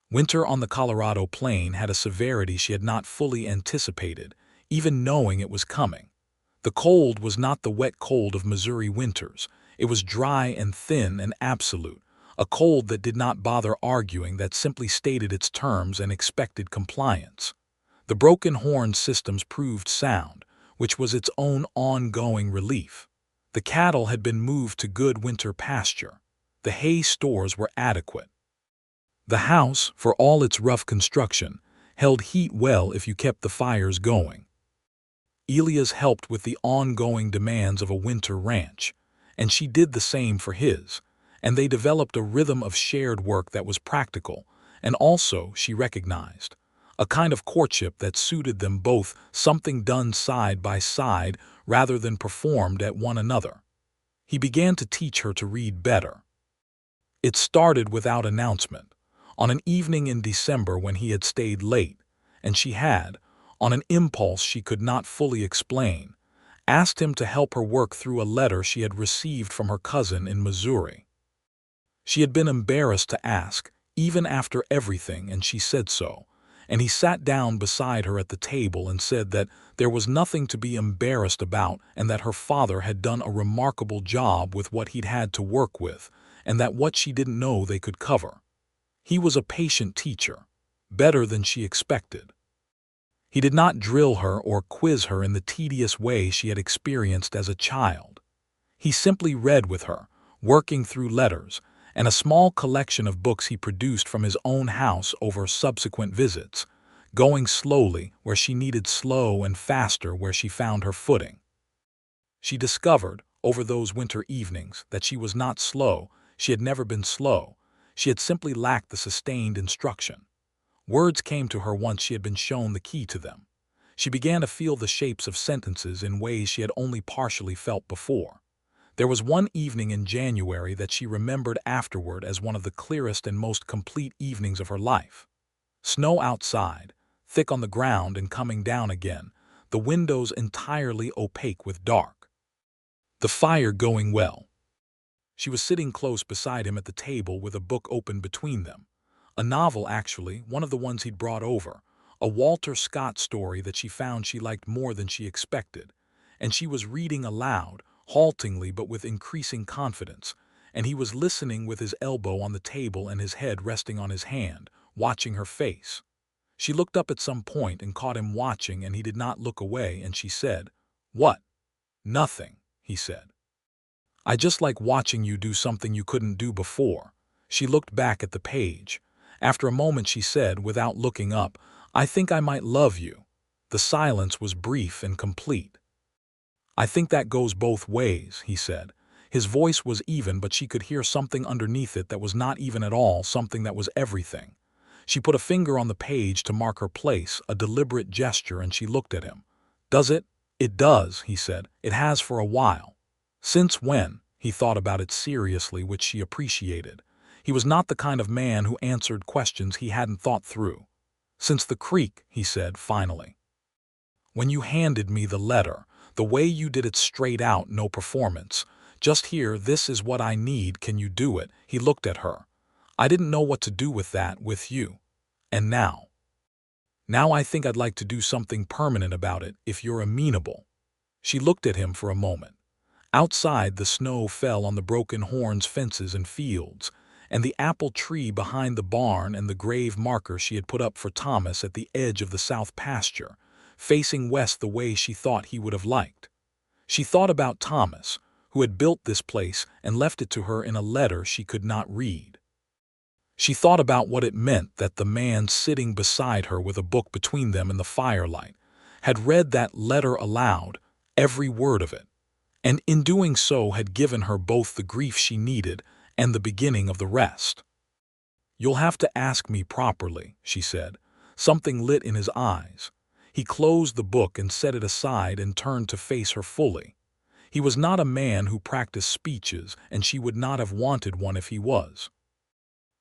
Winter on the Colorado plain had a severity she had not fully anticipated, even knowing it was coming. The cold was not the wet cold of Missouri winters. It was dry and thin and absolute, a cold that did not bother arguing, that simply stated its terms and expected compliance. The broken horn systems proved sound, which was its own ongoing relief. The cattle had been moved to good winter pasture. The hay stores were adequate. The house, for all its rough construction, held heat well if you kept the fires going. Elias helped with the ongoing demands of a winter ranch, and she did the same for his, and they developed a rhythm of shared work that was practical, and also, she recognized, a kind of courtship that suited them both, something done side by side rather than performed at one another. He began to teach her to read better. It started without announcement, on an evening in December when he had stayed late, and she had, on an impulse she could not fully explain, asked him to help her work through a letter she had received from her cousin in Missouri. She had been embarrassed to ask, even after everything, and she said so, and he sat down beside her at the table and said that there was nothing to be embarrassed about and that her father had done a remarkable job with what he'd had to work with, and that what she didn't know they could cover. He was a patient teacher, better than she expected. He did not drill her or quiz her in the tedious way she had experienced as a child. He simply read with her, working through letters, and a small collection of books he produced from his own house over subsequent visits, going slowly where she needed slow and faster where she found her footing. She discovered, over those winter evenings, that she was not slow. She had never been slow. She had simply lacked the sustained instruction. Words came to her once she had been shown the key to them. She began to feel the shapes of sentences in ways she had only partially felt before. There was one evening in January that she remembered afterward as one of the clearest and most complete evenings of her life. Snow outside, thick on the ground and coming down again, the windows entirely opaque with dark. The fire going well. She was sitting close beside him at the table with a book open between them. A novel, actually, one of the ones he'd brought over, a Walter Scott story that she found she liked more than she expected, and she was reading aloud, haltingly but with increasing confidence, and he was listening with his elbow on the table and his head resting on his hand, watching her face. She looked up at some point and caught him watching, and he did not look away, and she said, "What?" "Nothing," he said. "I just like watching you do something you couldn't do before." She looked back at the page. After a moment she said, without looking up, "I think I might love you." The silence was brief and complete. "I think that goes both ways," he said. His voice was even, but she could hear something underneath it that was not even at all, something that was everything. She put a finger on the page to mark her place, a deliberate gesture, and she looked at him. "Does it?" "It does," he said. "It has for a while." "Since when?" He thought about it seriously, which she appreciated. He was not the kind of man who answered questions he hadn't thought through. "Since the creek," he said, finally. "When you handed me the letter, the way you did it straight out, no performance. Just here, this is what I need, can you do it?" He looked at her. "I didn't know what to do with that, with you. And now? Now I think I'd like to do something permanent about it, if you're amenable." She looked at him for a moment. Outside, the snow fell on the broken horns, fences, and fields, and the apple tree behind the barn and the grave marker she had put up for Thomas at the edge of the south pasture, facing west the way she thought he would have liked. She thought about Thomas, who had built this place and left it to her in a letter she could not read. She thought about what it meant that the man sitting beside her with a book between them in the firelight had read that letter aloud, every word of it, and in doing so had given her both the grief she needed and the beginning of the rest. "You'll have to ask me properly," she said. Something lit in his eyes. He closed the book and set it aside and turned to face her fully. He was not a man who practiced speeches, and she would not have wanted one if he was.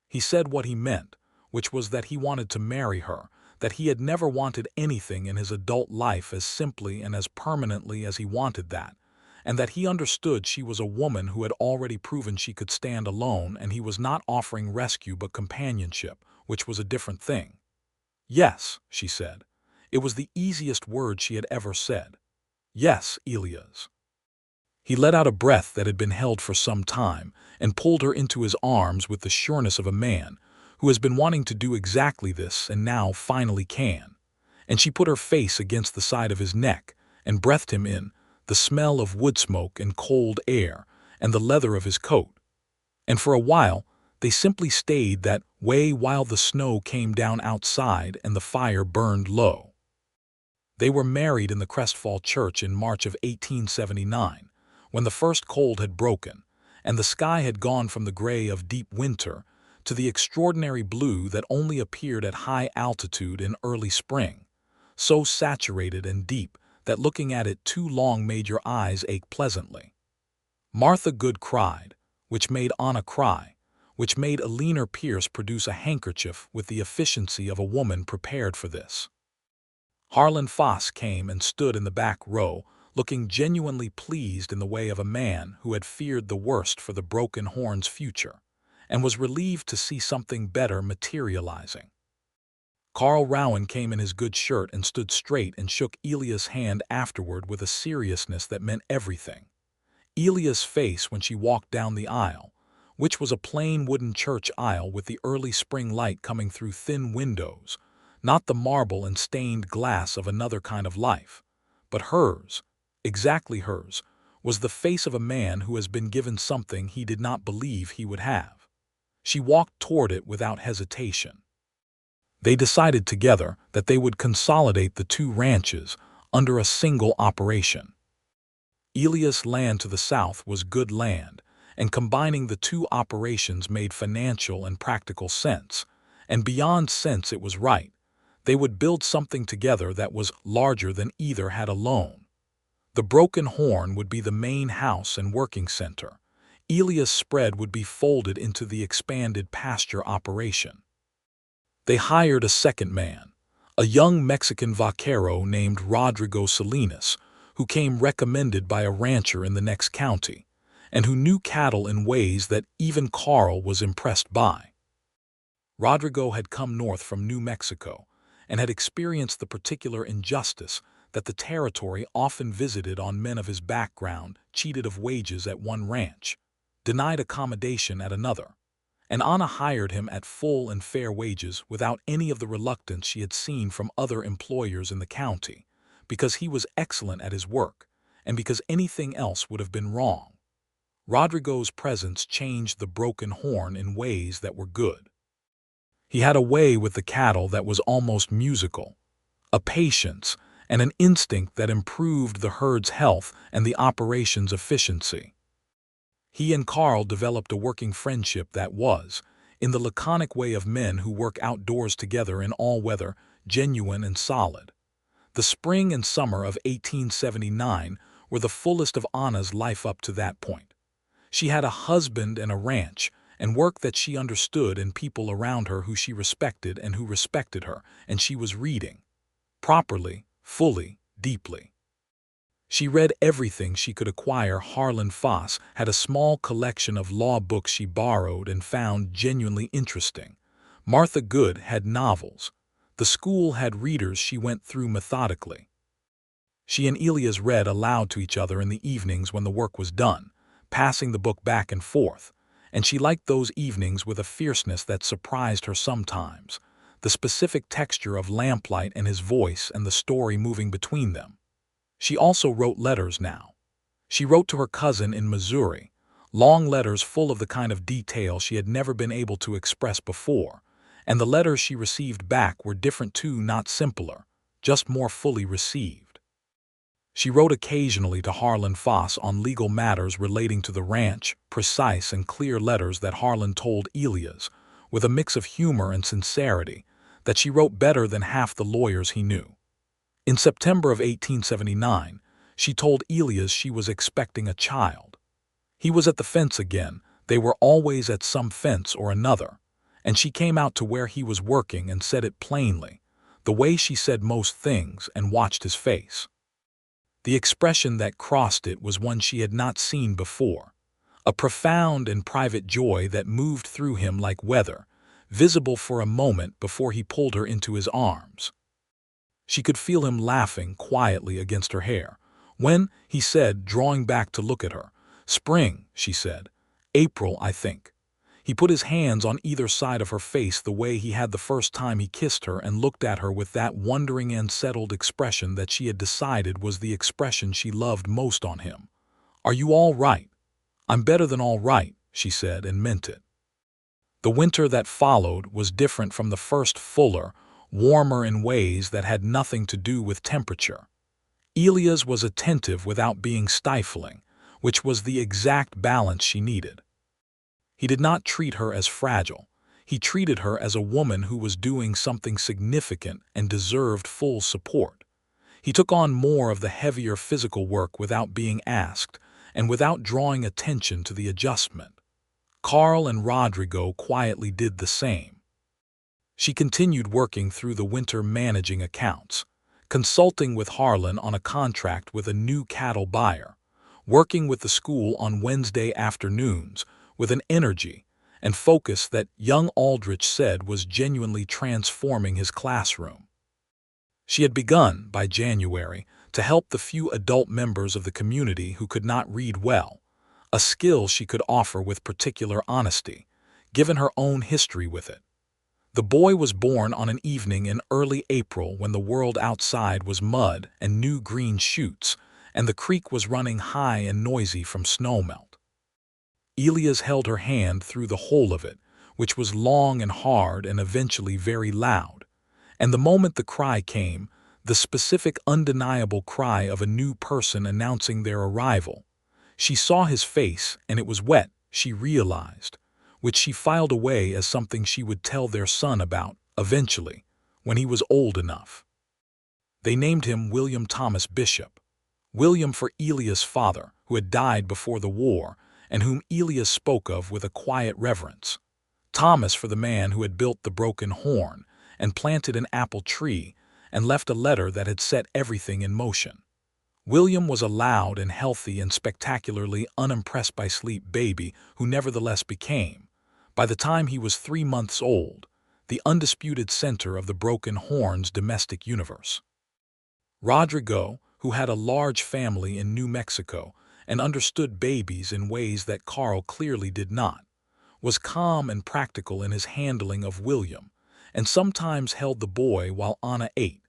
He said what he meant, which was that he wanted to marry her, that he had never wanted anything in his adult life as simply and as permanently as he wanted that, and that he understood she was a woman who had already proven she could stand alone, and he was not offering rescue but companionship, which was a different thing. "Yes," she said. It was the easiest word she had ever said. "Yes, Elias." He let out a breath that had been held for some time and pulled her into his arms with the sureness of a man who has been wanting to do exactly this and now finally can. And she put her face against the side of his neck and breathed him in, the smell of wood smoke and cold air and the leather of his coat. And for a while, they simply stayed that way while the snow came down outside and the fire burned low. They were married in the Crestfall Church in March of 1879, when the first cold had broken, and the sky had gone from the gray of deep winter to the extraordinary blue that only appeared at high altitude in early spring, so saturated and deep that looking at it too long made your eyes ache pleasantly. Martha Good cried, which made Anna cry, which made Eleanor Pierce produce a handkerchief with the efficiency of a woman prepared for this. Harlan Foss came and stood in the back row, looking genuinely pleased in the way of a man who had feared the worst for the Broken Horn's future, and was relieved to see something better materializing. Carl Rowan came in his good shirt and stood straight and shook Elias' hand afterward with a seriousness that meant everything. Elias' face when she walked down the aisle, which was a plain wooden church aisle with the early spring light coming through thin windows, not the marble and stained glass of another kind of life, but hers, exactly hers, was the face of a man who has been given something he did not believe he would have. She walked toward it without hesitation. They decided together that they would consolidate the two ranches under a single operation. Elias' land to the south was good land, and combining the two operations made financial and practical sense, and beyond sense it was right. They would build something together that was larger than either had alone. The Broken Horn would be the main house and working center. Elias' spread would be folded into the expanded pasture operation. They hired a second man, a young Mexican vaquero named Rodrigo Salinas, who came recommended by a rancher in the next county, and who knew cattle in ways that even Carl was impressed by. Rodrigo had come north from New Mexico and had experienced the particular injustice that the territory often visited on men of his background, cheated of wages at one ranch, denied accommodation at another, and Anna hired him at full and fair wages without any of the reluctance she had seen from other employers in the county, because he was excellent at his work, and because anything else would have been wrong. Rodrigo's presence changed the Broken Horn in ways that were good. He had a way with the cattle that was almost musical, a patience and an instinct that improved the herd's health and the operation's efficiency. He and Carl developed a working friendship that was, in the laconic way of men who work outdoors together in all weather, genuine and solid. The spring and summer of 1879 were the fullest of Anna's life up to that point. She had a husband and a ranch, and work that she understood, and people around her who she respected and who respected her, and she was reading. Properly, fully, deeply. She read everything she could acquire. Harlan Foss had a small collection of law books she borrowed and found genuinely interesting. Martha Good had novels. The school had readers she went through methodically. She and Elias read aloud to each other in the evenings when the work was done, passing the book back and forth, and she liked those evenings with a fierceness that surprised her sometimes, the specific texture of lamplight and his voice and the story moving between them. She also wrote letters now. She wrote to her cousin in Missouri, long letters full of the kind of detail she had never been able to express before, and the letters she received back were different too, not simpler, just more fully received. She wrote occasionally to Harlan Foss on legal matters relating to the ranch, precise and clear letters that Harlan told Elias, with a mix of humor and sincerity, that she wrote better than half the lawyers he knew. In September of 1879, she told Elias she was expecting a child. He was at the fence again. They were always at some fence or another, and she came out to where he was working and said it plainly, the way she said most things and watched his face. The expression that crossed it was one she had not seen before, a profound and private joy that moved through him like weather, visible for a moment before he pulled her into his arms. She could feel him laughing quietly against her hair, when, he said, drawing back to look at her. "Spring," she said. "April, I think." He put his hands on either side of her face the way he had the first time he kissed her and looked at her with that wondering and settled expression that she had decided was the expression she loved most on him. "Are you all right?" "I'm better than all right," she said, and meant it. The winter that followed was different from the first, fuller, warmer in ways that had nothing to do with temperature. Elias was attentive without being stifling, which was the exact balance she needed. He did not treat her as fragile. He treated her as a woman who was doing something significant and deserved full support. He took on more of the heavier physical work without being asked, and without drawing attention to the adjustment. Carl and Rodrigo quietly did the same. She continued working through the winter managing accounts, consulting with Harlan on a contract with a new cattle buyer, working with the school on Wednesday afternoons with an energy and focus that young Aldrich said was genuinely transforming his classroom. She had begun, by January, to help the few adult members of the community who could not read well, a skill she could offer with particular honesty, given her own history with it. The boy was born on an evening in early April when the world outside was mud and new green shoots, and the creek was running high and noisy from snowmelt. Elias held her hand through the whole of it, which was long and hard and eventually very loud. And the moment the cry came, the specific undeniable cry of a new person announcing their arrival, she saw his face and it was wet, she realized, which she filed away as something she would tell their son about, eventually, when he was old enough. They named him William Thomas Bishop. William for Elias' father, who had died before the war, and whom Elias spoke of with a quiet reverence. Thomas for the man who had built the broken horn, and planted an apple tree, and left a letter that had set everything in motion. William was a loud and healthy and spectacularly unimpressed by sleep baby who nevertheless became, by the time he was 3 months old, the undisputed center of the broken horn's domestic universe. Rodrigo, who had a large family in New Mexico and understood babies in ways that Carl clearly did not, was calm and practical in his handling of William, and sometimes held the boy while Anna ate,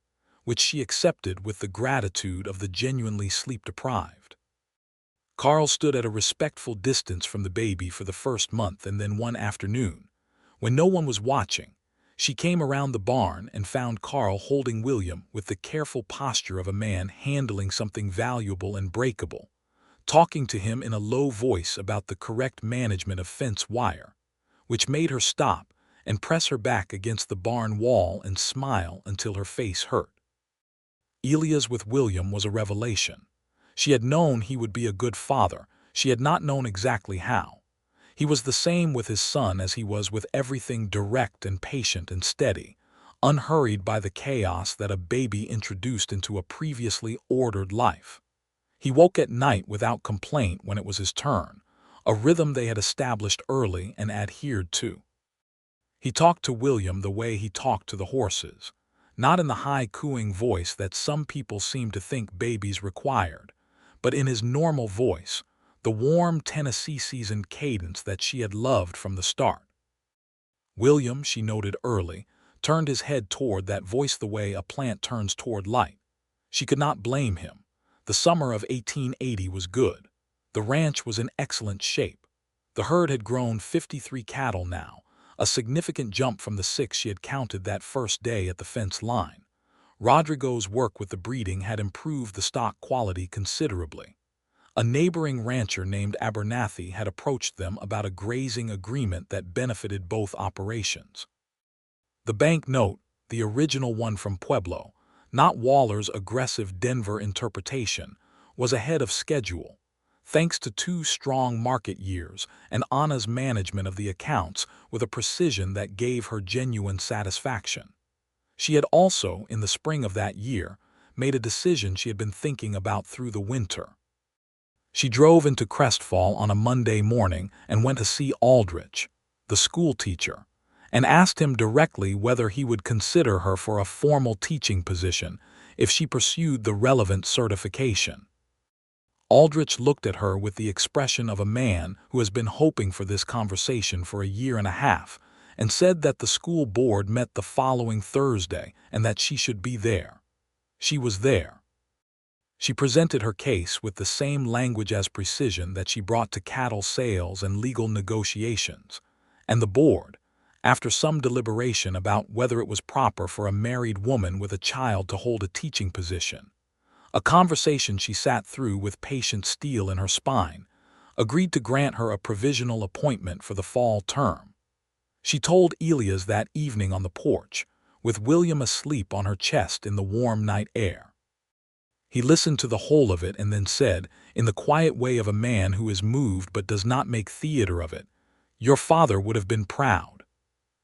which she accepted with the gratitude of the genuinely sleep-deprived. Carl stood at a respectful distance from the baby for the first month, and then one afternoon, when no one was watching, she came around the barn and found Carl holding William with the careful posture of a man handling something valuable and breakable, talking to him in a low voice about the correct management of fence wire, which made her stop and press her back against the barn wall and smile until her face hurt. Elias with William was a revelation. She had known he would be a good father, she had not known exactly how. He was the same with his son as he was with everything, direct and patient and steady, unhurried by the chaos that a baby introduced into a previously ordered life. He woke at night without complaint when it was his turn, a rhythm they had established early and adhered to. He talked to William the way he talked to the horses, not in the high cooing voice that some people seem to think babies required, but in his normal voice, the warm Tennessee-seasoned cadence that she had loved from the start. William, she noted early, turned his head toward that voice the way a plant turns toward light. She could not blame him. The summer of 1880 was good. The ranch was in excellent shape. The herd had grown 53 cattle now, a significant jump from the 6 she had counted that first day at the fence line. Rodrigo's work with the breeding had improved the stock quality considerably. A neighboring rancher named Abernathy had approached them about a grazing agreement that benefited both operations. The bank note, the original one from Pueblo, not Waller's aggressive Denver interpretation, was ahead of schedule, thanks to 2 strong market years and Anna's management of the accounts with a precision that gave her genuine satisfaction. She had also, in the spring of that year, made a decision she had been thinking about through the winter. She drove into Crestfall on a Monday morning and went to see Aldrich, the school teacher, and asked him directly whether he would consider her for a formal teaching position if she pursued the relevant certification. Aldrich looked at her with the expression of a man who has been hoping for this conversation for a year and a half, and said that the school board met the following Thursday and that she should be there. She was there. She presented her case with the same language as precision that she brought to cattle sales and legal negotiations, and the board, after some deliberation about whether it was proper for a married woman with a child to hold a teaching position, a conversation she sat through with patient steel in her spine, agreed to grant her a provisional appointment for the fall term. She told Elias that evening on the porch, with William asleep on her chest in the warm night air. He listened to the whole of it and then said, in the quiet way of a man who is moved but does not make theater of it, "Your father would have been proud."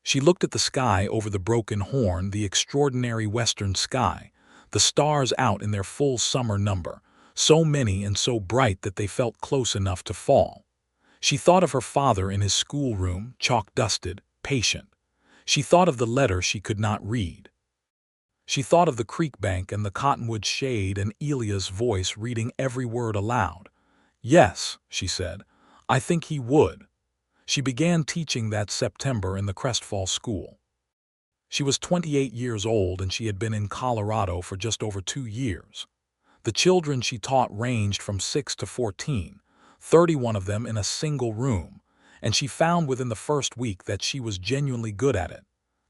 She looked at the sky over the Broken Horn, the extraordinary western sky, the stars out in their full summer number, so many and so bright that they felt close enough to fall. She thought of her father in his schoolroom, chalk-dusted, patient. She thought of the letter she could not read. She thought of the creek bank and the cottonwood shade and Elias' voice reading every word aloud. "Yes," she said, "I think he would." She began teaching that September in the Crestfall school. She was 28 years old and she had been in Colorado for just over 2 years. The children she taught ranged from 6 to 14, 31 of them in a single room, and she found within the first week that she was genuinely good at it.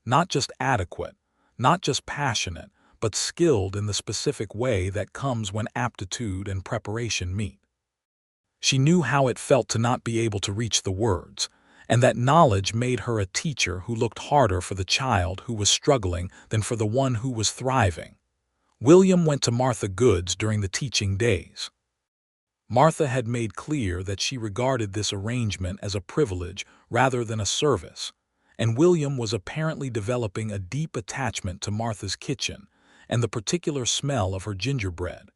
Not just adequate, not just passionate, but skilled in the specific way that comes when aptitude and preparation meet. She knew how it felt to not be able to reach the words, and that knowledge made her a teacher who looked harder for the child who was struggling than for the one who was thriving. William went to Martha Goods during the teaching days. Martha had made clear that she regarded this arrangement as a privilege rather than a service, and William was apparently developing a deep attachment to Martha's kitchen and the particular smell of her gingerbread,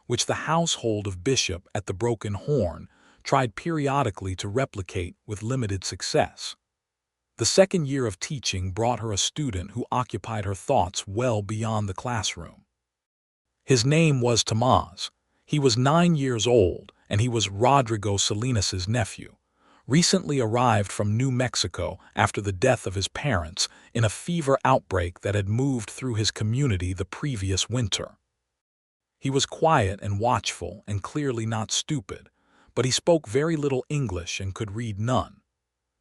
which the household of Bishop at the Broken Horn tried periodically to replicate with limited success. The second year of teaching brought her a student who occupied her thoughts well beyond the classroom. His name was Tomás. He was 9 years old, and he was Rodrigo Salinas's nephew, recently arrived from New Mexico after the death of his parents in a fever outbreak that had moved through his community the previous winter. He was quiet and watchful and clearly not stupid, but he spoke very little English and could read none.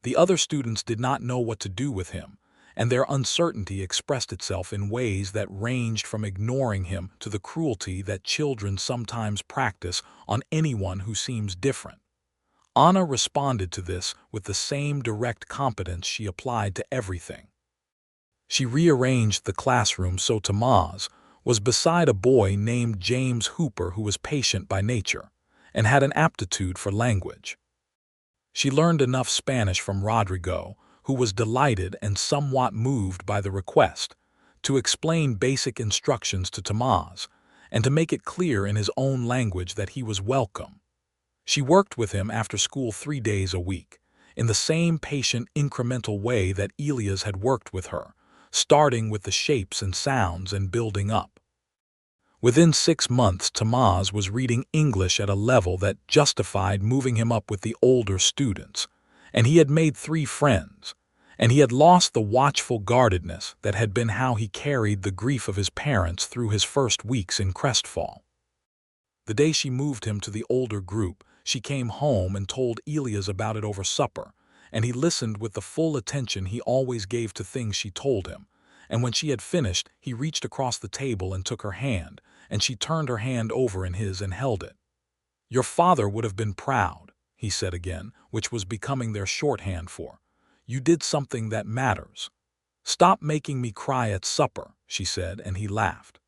The other students did not know what to do with him, and their uncertainty expressed itself in ways that ranged from ignoring him to the cruelty that children sometimes practice on anyone who seems different. Anna responded to this with the same direct competence she applied to everything. She rearranged the classroom so Tomás was beside a boy named James Hooper who was patient by nature and had an aptitude for language. She learned enough Spanish from Rodrigo, who was delighted and somewhat moved by the request, to explain basic instructions to Tomás and to make it clear in his own language that he was welcome. She worked with him after school 3 days a week, in the same patient, incremental way that Elias had worked with her, starting with the shapes and sounds and building up. Within 6 months, Tomás was reading English at a level that justified moving him up with the older students, and he had made 3 friends, and he had lost the watchful guardedness that had been how he carried the grief of his parents through his first weeks in Crestfall. The day she moved him to the older group, she came home and told Elias about it over supper, and he listened with the full attention he always gave to things she told him, and when she had finished, he reached across the table and took her hand, and she turned her hand over in his and held it. "Your father would have been proud," he said again, which was becoming their shorthand for, "You did something that matters." "Stop making me cry at supper," she said, and he laughed.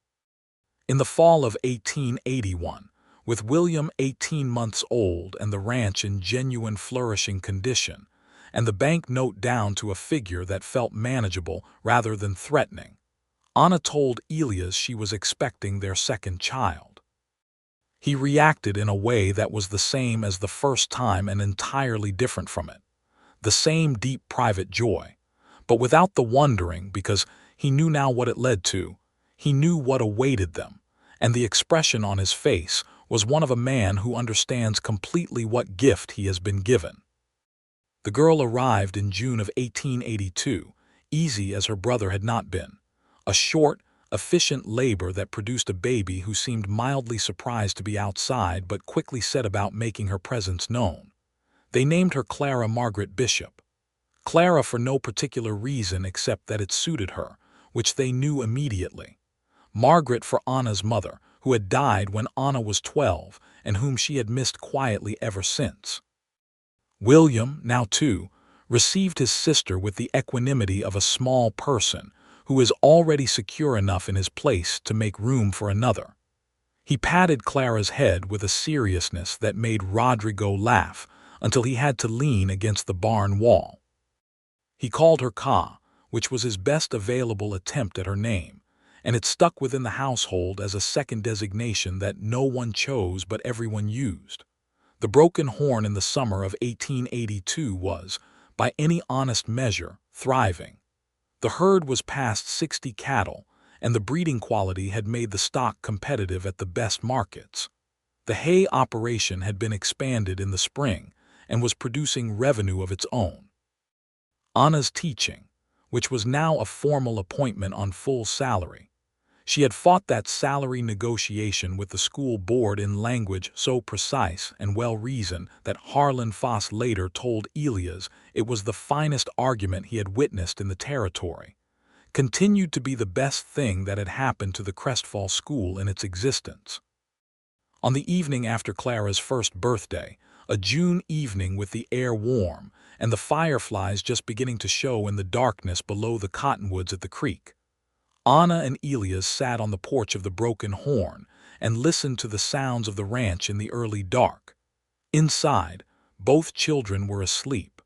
In the fall of 1881, with William 18 months old and the ranch in genuine flourishing condition, and the bank note down to a figure that felt manageable rather than threatening, Anna told Elias she was expecting their second child. He reacted in a way that was the same as the first time and entirely different from it. The same deep private joy, but without the wondering, because he knew now what it led to. He knew what awaited them, and the expression on his face was one of a man who understands completely what gift he has been given. The girl arrived in June of 1882, easy as her brother had not been. A short, efficient labor that produced a baby who seemed mildly surprised to be outside but quickly set about making her presence known. They named her Clara Margaret Bishop. Clara for no particular reason except that it suited her, which they knew immediately. Margaret for Anna's mother, who had died when Anna was 12 and whom she had missed quietly ever since. William, now 2, received his sister with the equanimity of a small person who is already secure enough in his place to make room for another. He patted Clara's head with a seriousness that made Rodrigo laugh until he had to lean against the barn wall. He called her Ka, which was his best available attempt at her name, and it stuck within the household as a second designation that no one chose but everyone used. The broken horn in the summer of 1882 was, by any honest measure, thriving. The herd was past 60 cattle, and the breeding quality had made the stock competitive at the best markets. The hay operation had been expanded in the spring and was producing revenue of its own. Anna's teaching, which was now a formal appointment on full salary. She had fought that salary negotiation with the school board in language so precise and well-reasoned that Harlan Foss later told Elias it was the finest argument he had witnessed in the territory. Continued to be the best thing that had happened to the Crestfall school in its existence. On the evening after Clara's first birthday, a June evening with the air warm and the fireflies just beginning to show in the darkness below the cottonwoods at the creek, Anna and Elias sat on the porch of the Broken Horn and listened to the sounds of the ranch in the early dark. Inside, both children were asleep.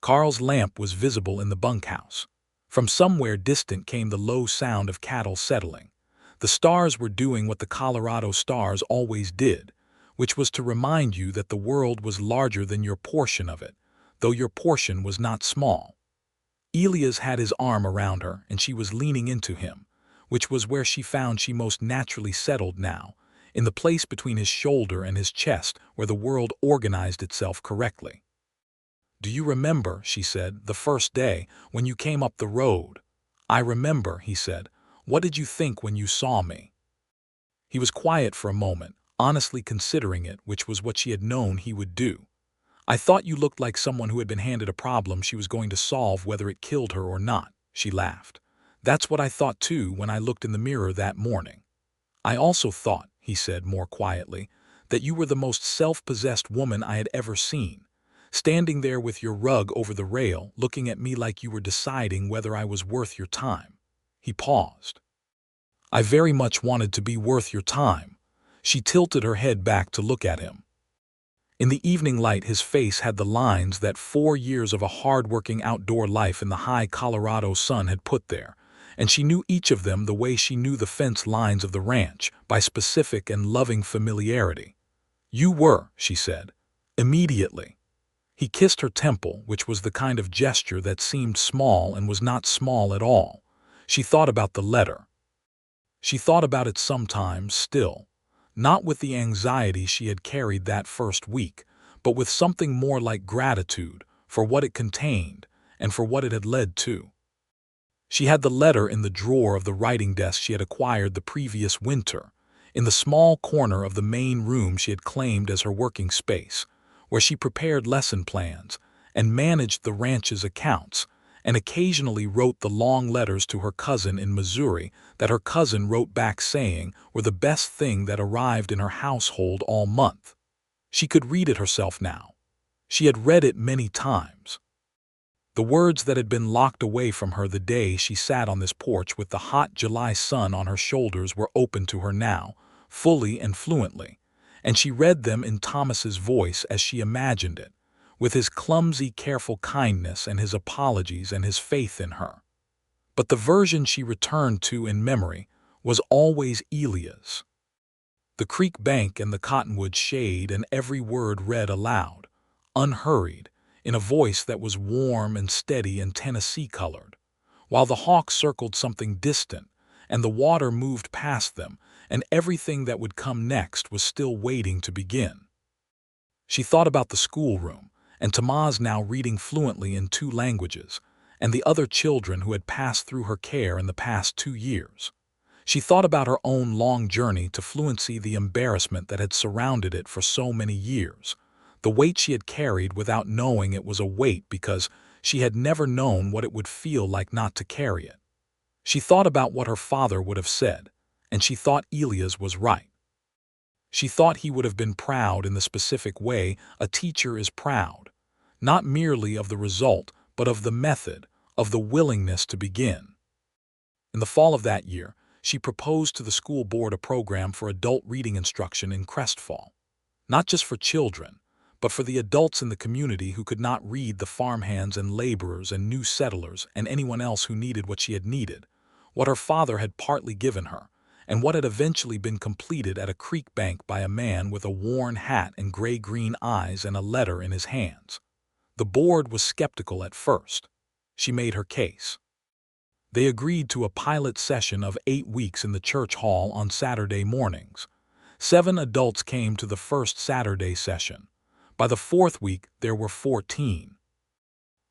Carl's lamp was visible in the bunkhouse. From somewhere distant came the low sound of cattle settling. The stars were doing what the Colorado stars always did, which was to remind you that the world was larger than your portion of it, though your portion was not small. Elias had his arm around her, and she was leaning into him, which was where she found she most naturally settled now, in the place between his shoulder and his chest where the world organized itself correctly. "Do you remember," she said, "the first day, when you came up the road?" "I remember," he said. "What did you think when you saw me?" He was quiet for a moment, honestly considering it, which was what she had known he would do. "I thought you looked like someone who had been handed a problem she was going to solve whether it killed her or not," she laughed. "That's what I thought too when I looked in the mirror that morning." "I also thought," he said more quietly, "that you were the most self-possessed woman I had ever seen, standing there with your rug over the rail, looking at me like you were deciding whether I was worth your time." He paused. "I very much wanted to be worth your time." She tilted her head back to look at him. In the evening light his face had the lines that 4 years of a hard-working outdoor life in the high Colorado sun had put there, and she knew each of them the way she knew the fence lines of the ranch, by specific and loving familiarity. "You were," she said, immediately. He kissed her temple, which was the kind of gesture that seemed small and was not small at all. She thought about the letter. She thought about it sometimes still. Not with the anxiety she had carried that first week, but with something more like gratitude for what it contained and for what it had led to. She had the letter in the drawer of the writing desk she had acquired the previous winter, in the small corner of the main room she had claimed as her working space, where she prepared lesson plans and managed the ranch's accounts, and occasionally wrote the long letters to her cousin in Missouri that her cousin wrote back saying were the best thing that arrived in her household all month. She could read it herself now. She had read it many times. The words that had been locked away from her the day she sat on this porch with the hot July sun on her shoulders were open to her now, fully and fluently, and she read them in Thomas's voice as she imagined it, with his clumsy, careful kindness and his apologies and his faith in her. But the version she returned to in memory was always Elias. The creek bank and the cottonwood shade, and every word read aloud, unhurried, in a voice that was warm and steady and Tennessee-colored, while the hawk circled something distant, and the water moved past them, and everything that would come next was still waiting to begin. She thought about the schoolroom, and Tamaz now reading fluently in 2 languages, and the other children who had passed through her care in the past 2 years. She thought about her own long journey to fluency, the embarrassment that had surrounded it for so many years, the weight she had carried without knowing it was a weight because she had never known what it would feel like not to carry it. She thought about what her father would have said, and she thought Elias was right. She thought he would have been proud in the specific way a teacher is proud, not merely of the result, but of the method, of the willingness to begin. In the fall of that year, she proposed to the school board a program for adult reading instruction in Crestfall, not just for children, but for the adults in the community who could not read, the farmhands and laborers and new settlers and anyone else who needed what she had needed, what her father had partly given her, and what had eventually been completed at a creek bank by a man with a worn hat and gray-green eyes and a letter in his hands. The board was skeptical at first. She made her case. They agreed to a pilot session of 8 weeks in the church hall on Saturday mornings. 7 adults came to the first Saturday session. By the 4th week, there were 14.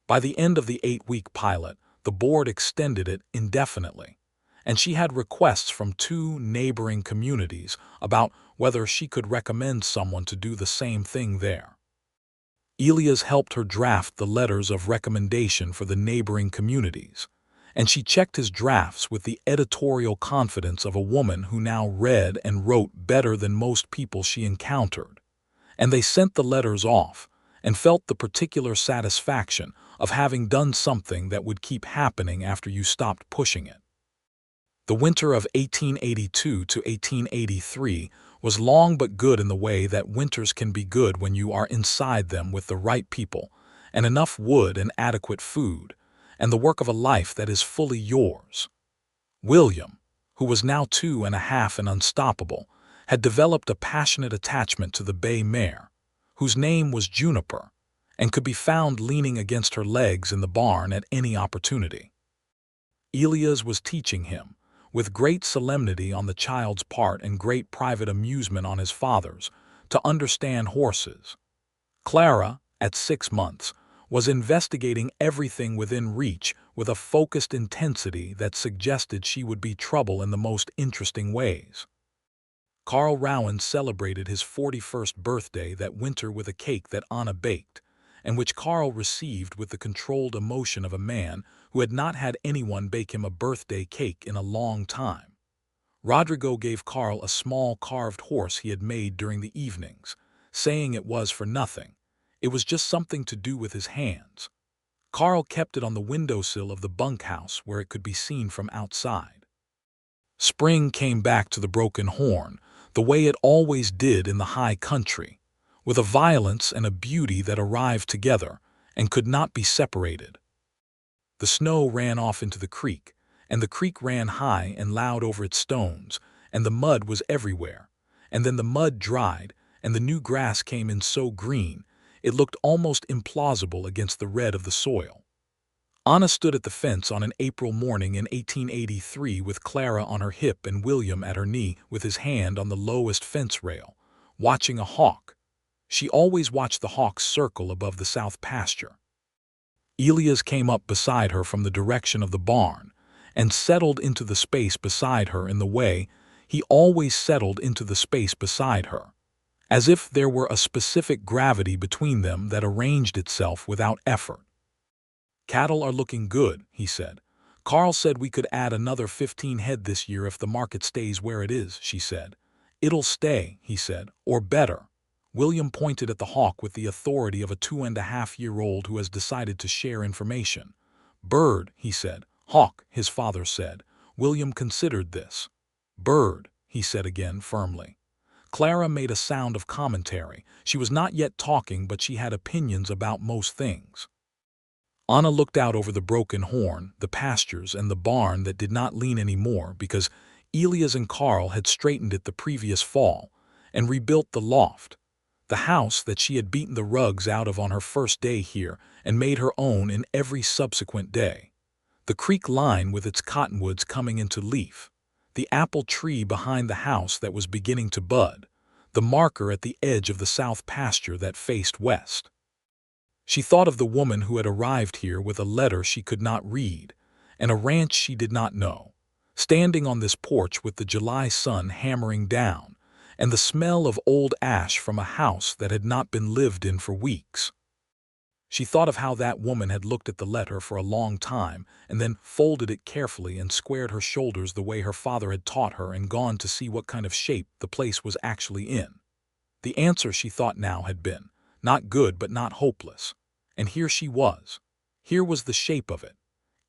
By the end of the 8-week pilot, the board extended it indefinitely, and she had requests from 2 neighboring communities about whether she could recommend someone to do the same thing there. Elias helped her draft the letters of recommendation for the neighboring communities, and she checked his drafts with the editorial confidence of a woman who now read and wrote better than most people she encountered. And they sent the letters off, and felt the particular satisfaction of having done something that would keep happening after you stopped pushing it. The winter of 1882 to 1883 was long but good in the way that winters can be good when you are inside them with the right people, and enough wood and adequate food, and the work of a life that is fully yours. William, who was now 2.5 and unstoppable, had developed a passionate attachment to the bay mare, whose name was Juniper, and could be found leaning against her legs in the barn at any opportunity. Elias was teaching him, with great solemnity on the child's part and great private amusement on his father's, to understand horses. Clara, at 6 months, was investigating everything within reach with a focused intensity that suggested she would be trouble in the most interesting ways. Carl Rowan celebrated his 41st birthday that winter with a cake that Anna baked, and which Carl received with the controlled emotion of a man who had not had anyone bake him a birthday cake in a long time. Rodrigo gave Carl a small carved horse he had made during the evenings, saying it was for nothing. It was just something to do with his hands. Carl kept it on the windowsill of the bunkhouse where it could be seen from outside. Spring came back to the Broken Horn, the way it always did in the high country, with a violence and a beauty that arrived together and could not be separated. The snow ran off into the creek, and the creek ran high and loud over its stones, and the mud was everywhere, and then the mud dried, and the new grass came in so green, it looked almost implausible against the red of the soil. Anna stood at the fence on an April morning in 1883 with Clara on her hip and William at her knee with his hand on the lowest fence rail, watching a hawk. She always watched the hawks circle above the south pasture. Elias came up beside her from the direction of the barn and settled into the space beside her in the way he always settled into the space beside her, as if there were a specific gravity between them that arranged itself without effort. "Cattle are looking good," he said. "Carl said we could add another 15 head this year if the market stays where it is," she said. "It'll stay," he said, "or better." William pointed at the hawk with the authority of a 2.5-year-old who has decided to share information. "Bird," he said. "Hawk," his father said. William considered this. "Bird," he said again firmly. Clara made a sound of commentary. She was not yet talking, but she had opinions about most things. Anna looked out over the broken horn, the pastures, and the barn that did not lean anymore because Elias and Carl had straightened it the previous fall and rebuilt the loft, the house that she had beaten the rugs out of on her first day here and made her own in every subsequent day. The creek line with its cottonwoods coming into leaf, the apple tree behind the house that was beginning to bud, the marker at the edge of the south pasture that faced west. She thought of the woman who had arrived here with a letter she could not read and a ranch she did not know, standing on this porch with the July sun hammering down and the smell of old ash from a house that had not been lived in for weeks. She thought of how that woman had looked at the letter for a long time and then folded it carefully and squared her shoulders the way her father had taught her and gone to see what kind of shape the place was actually in. The answer, she thought now, had been, not good but not hopeless. And here she was. Here was the shape of it.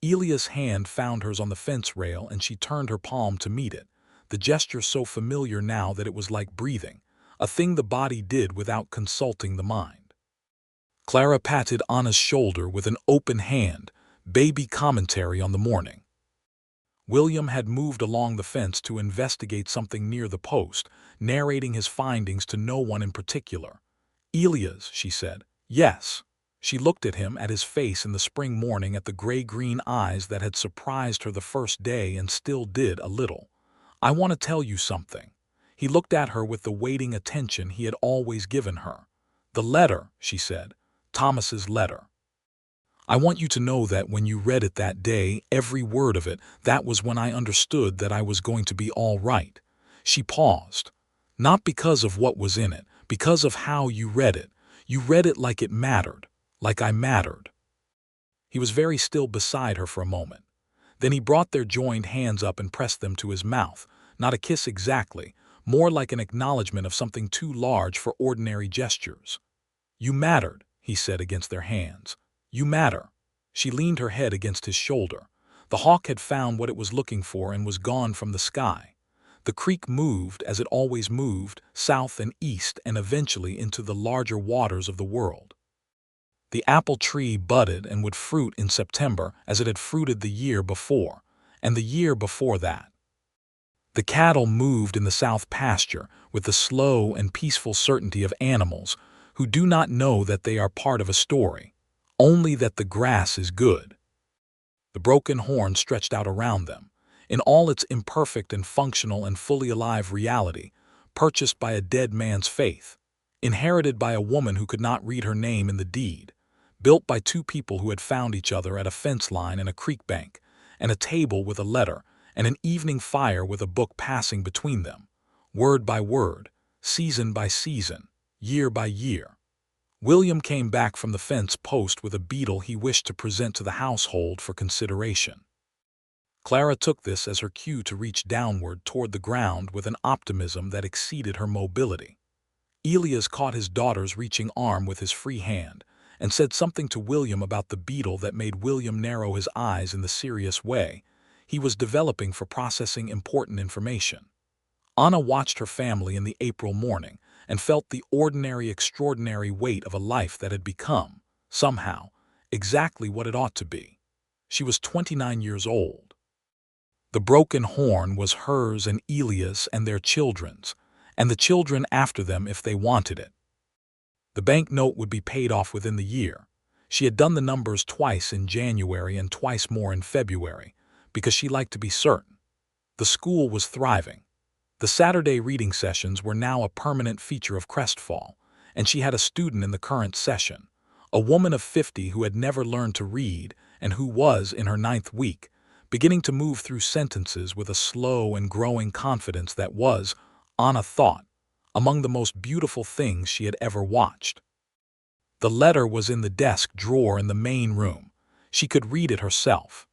Elias' hand found hers on the fence rail and she turned her palm to meet it, the gesture so familiar now that it was like breathing, a thing the body did without consulting the mind. Clara patted Anna's shoulder with an open hand, baby commentary on the morning. William had moved along the fence to investigate something near the post, narrating his findings to no one in particular. Elias, she said. Yes. She looked at him, at his face in the spring morning, at the gray-green eyes that had surprised her the first day and still did a little. I want to tell you something. He looked at her with the waiting attention he had always given her. The letter, she said. Thomas's letter. I want you to know that when you read it that day, every word of it, that was when I understood that I was going to be all right. She paused. Not because of what was in it, because of how you read it. You read it like it mattered. Like I mattered. He was very still beside her for a moment. Then he brought their joined hands up and pressed them to his mouth, not a kiss exactly, more like an acknowledgement of something too large for ordinary gestures. You mattered, he said against their hands. You matter. She leaned her head against his shoulder. The hawk had found what it was looking for and was gone from the sky. The creek moved, as it always moved, south and east and eventually into the larger waters of the world. The apple tree budded and would fruit in September as it had fruited the year before, and the year before that. The cattle moved in the south pasture with the slow and peaceful certainty of animals who do not know that they are part of a story, only that the grass is good. The broken horn stretched out around them, in all its imperfect and functional and fully alive reality, purchased by a dead man's faith, inherited by a woman who could not read her name in the deed, built by two people who had found each other at a fence line and a creek bank, and a table with a letter, and an evening fire with a book passing between them, word by word, season by season, year by year. William came back from the fence post with a beetle he wished to present to the household for consideration. Clara took this as her cue to reach downward toward the ground with an optimism that exceeded her mobility. Elias caught his daughter's reaching arm with his free hand, and said something to William about the beetle that made William narrow his eyes in the serious way he was developing for processing important information. Anna watched her family in the April morning and felt the ordinary, extraordinary weight of a life that had become, somehow, exactly what it ought to be. She was 29 years old. The broken horn was hers and Elias and their children's, and the children after them if they wanted it. The bank note would be paid off within the year. She had done the numbers twice in January and twice more in February, because she liked to be certain. The school was thriving. The Saturday reading sessions were now a permanent feature of Crestfall, and she had a student in the current session, a woman of 50 who had never learned to read and who was, in her 9th week, beginning to move through sentences with a slow and growing confidence that was, Anna thought, among the most beautiful things she had ever watched. The letter was in the desk drawer in the main room. She could read it herself.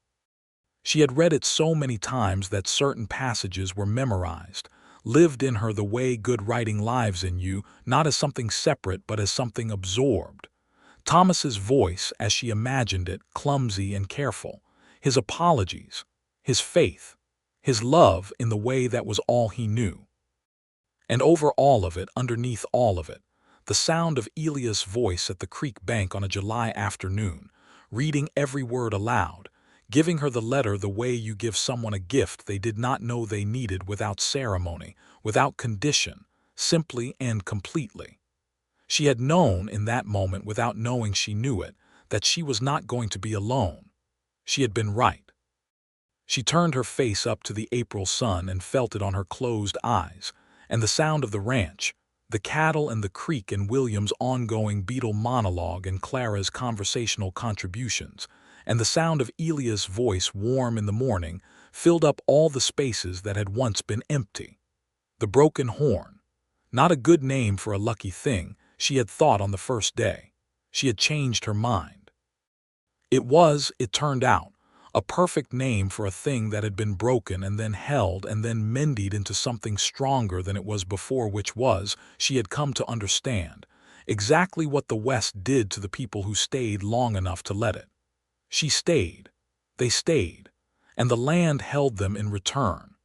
She had read it so many times that certain passages were memorized, lived in her the way good writing lives in you, not as something separate but as something absorbed. Thomas's voice, as she imagined it, clumsy and careful, his apologies, his faith, his love in the way that was all he knew. And over all of it, underneath all of it, the sound of Elias' voice at the creek bank on a July afternoon, reading every word aloud, giving her the letter the way you give someone a gift they did not know they needed, without ceremony, without condition, simply and completely. She had known in that moment, without knowing she knew it, that she was not going to be alone. She had been right. She turned her face up to the April sun and felt it on her closed eyes, and the sound of the ranch, the cattle and the creek, and William's ongoing beetle monologue and Clara's conversational contributions, and the sound of Elias' voice warm in the morning, filled up all the spaces that had once been empty. The broken horn. Not a good name for a lucky thing, she had thought on the first day. She had changed her mind. It was, it turned out, a perfect name for a thing that had been broken and then held and then mended into something stronger than it was before, which was, she had come to understand, exactly what the West did to the people who stayed long enough to let it. She stayed. They stayed. And the land held them in return.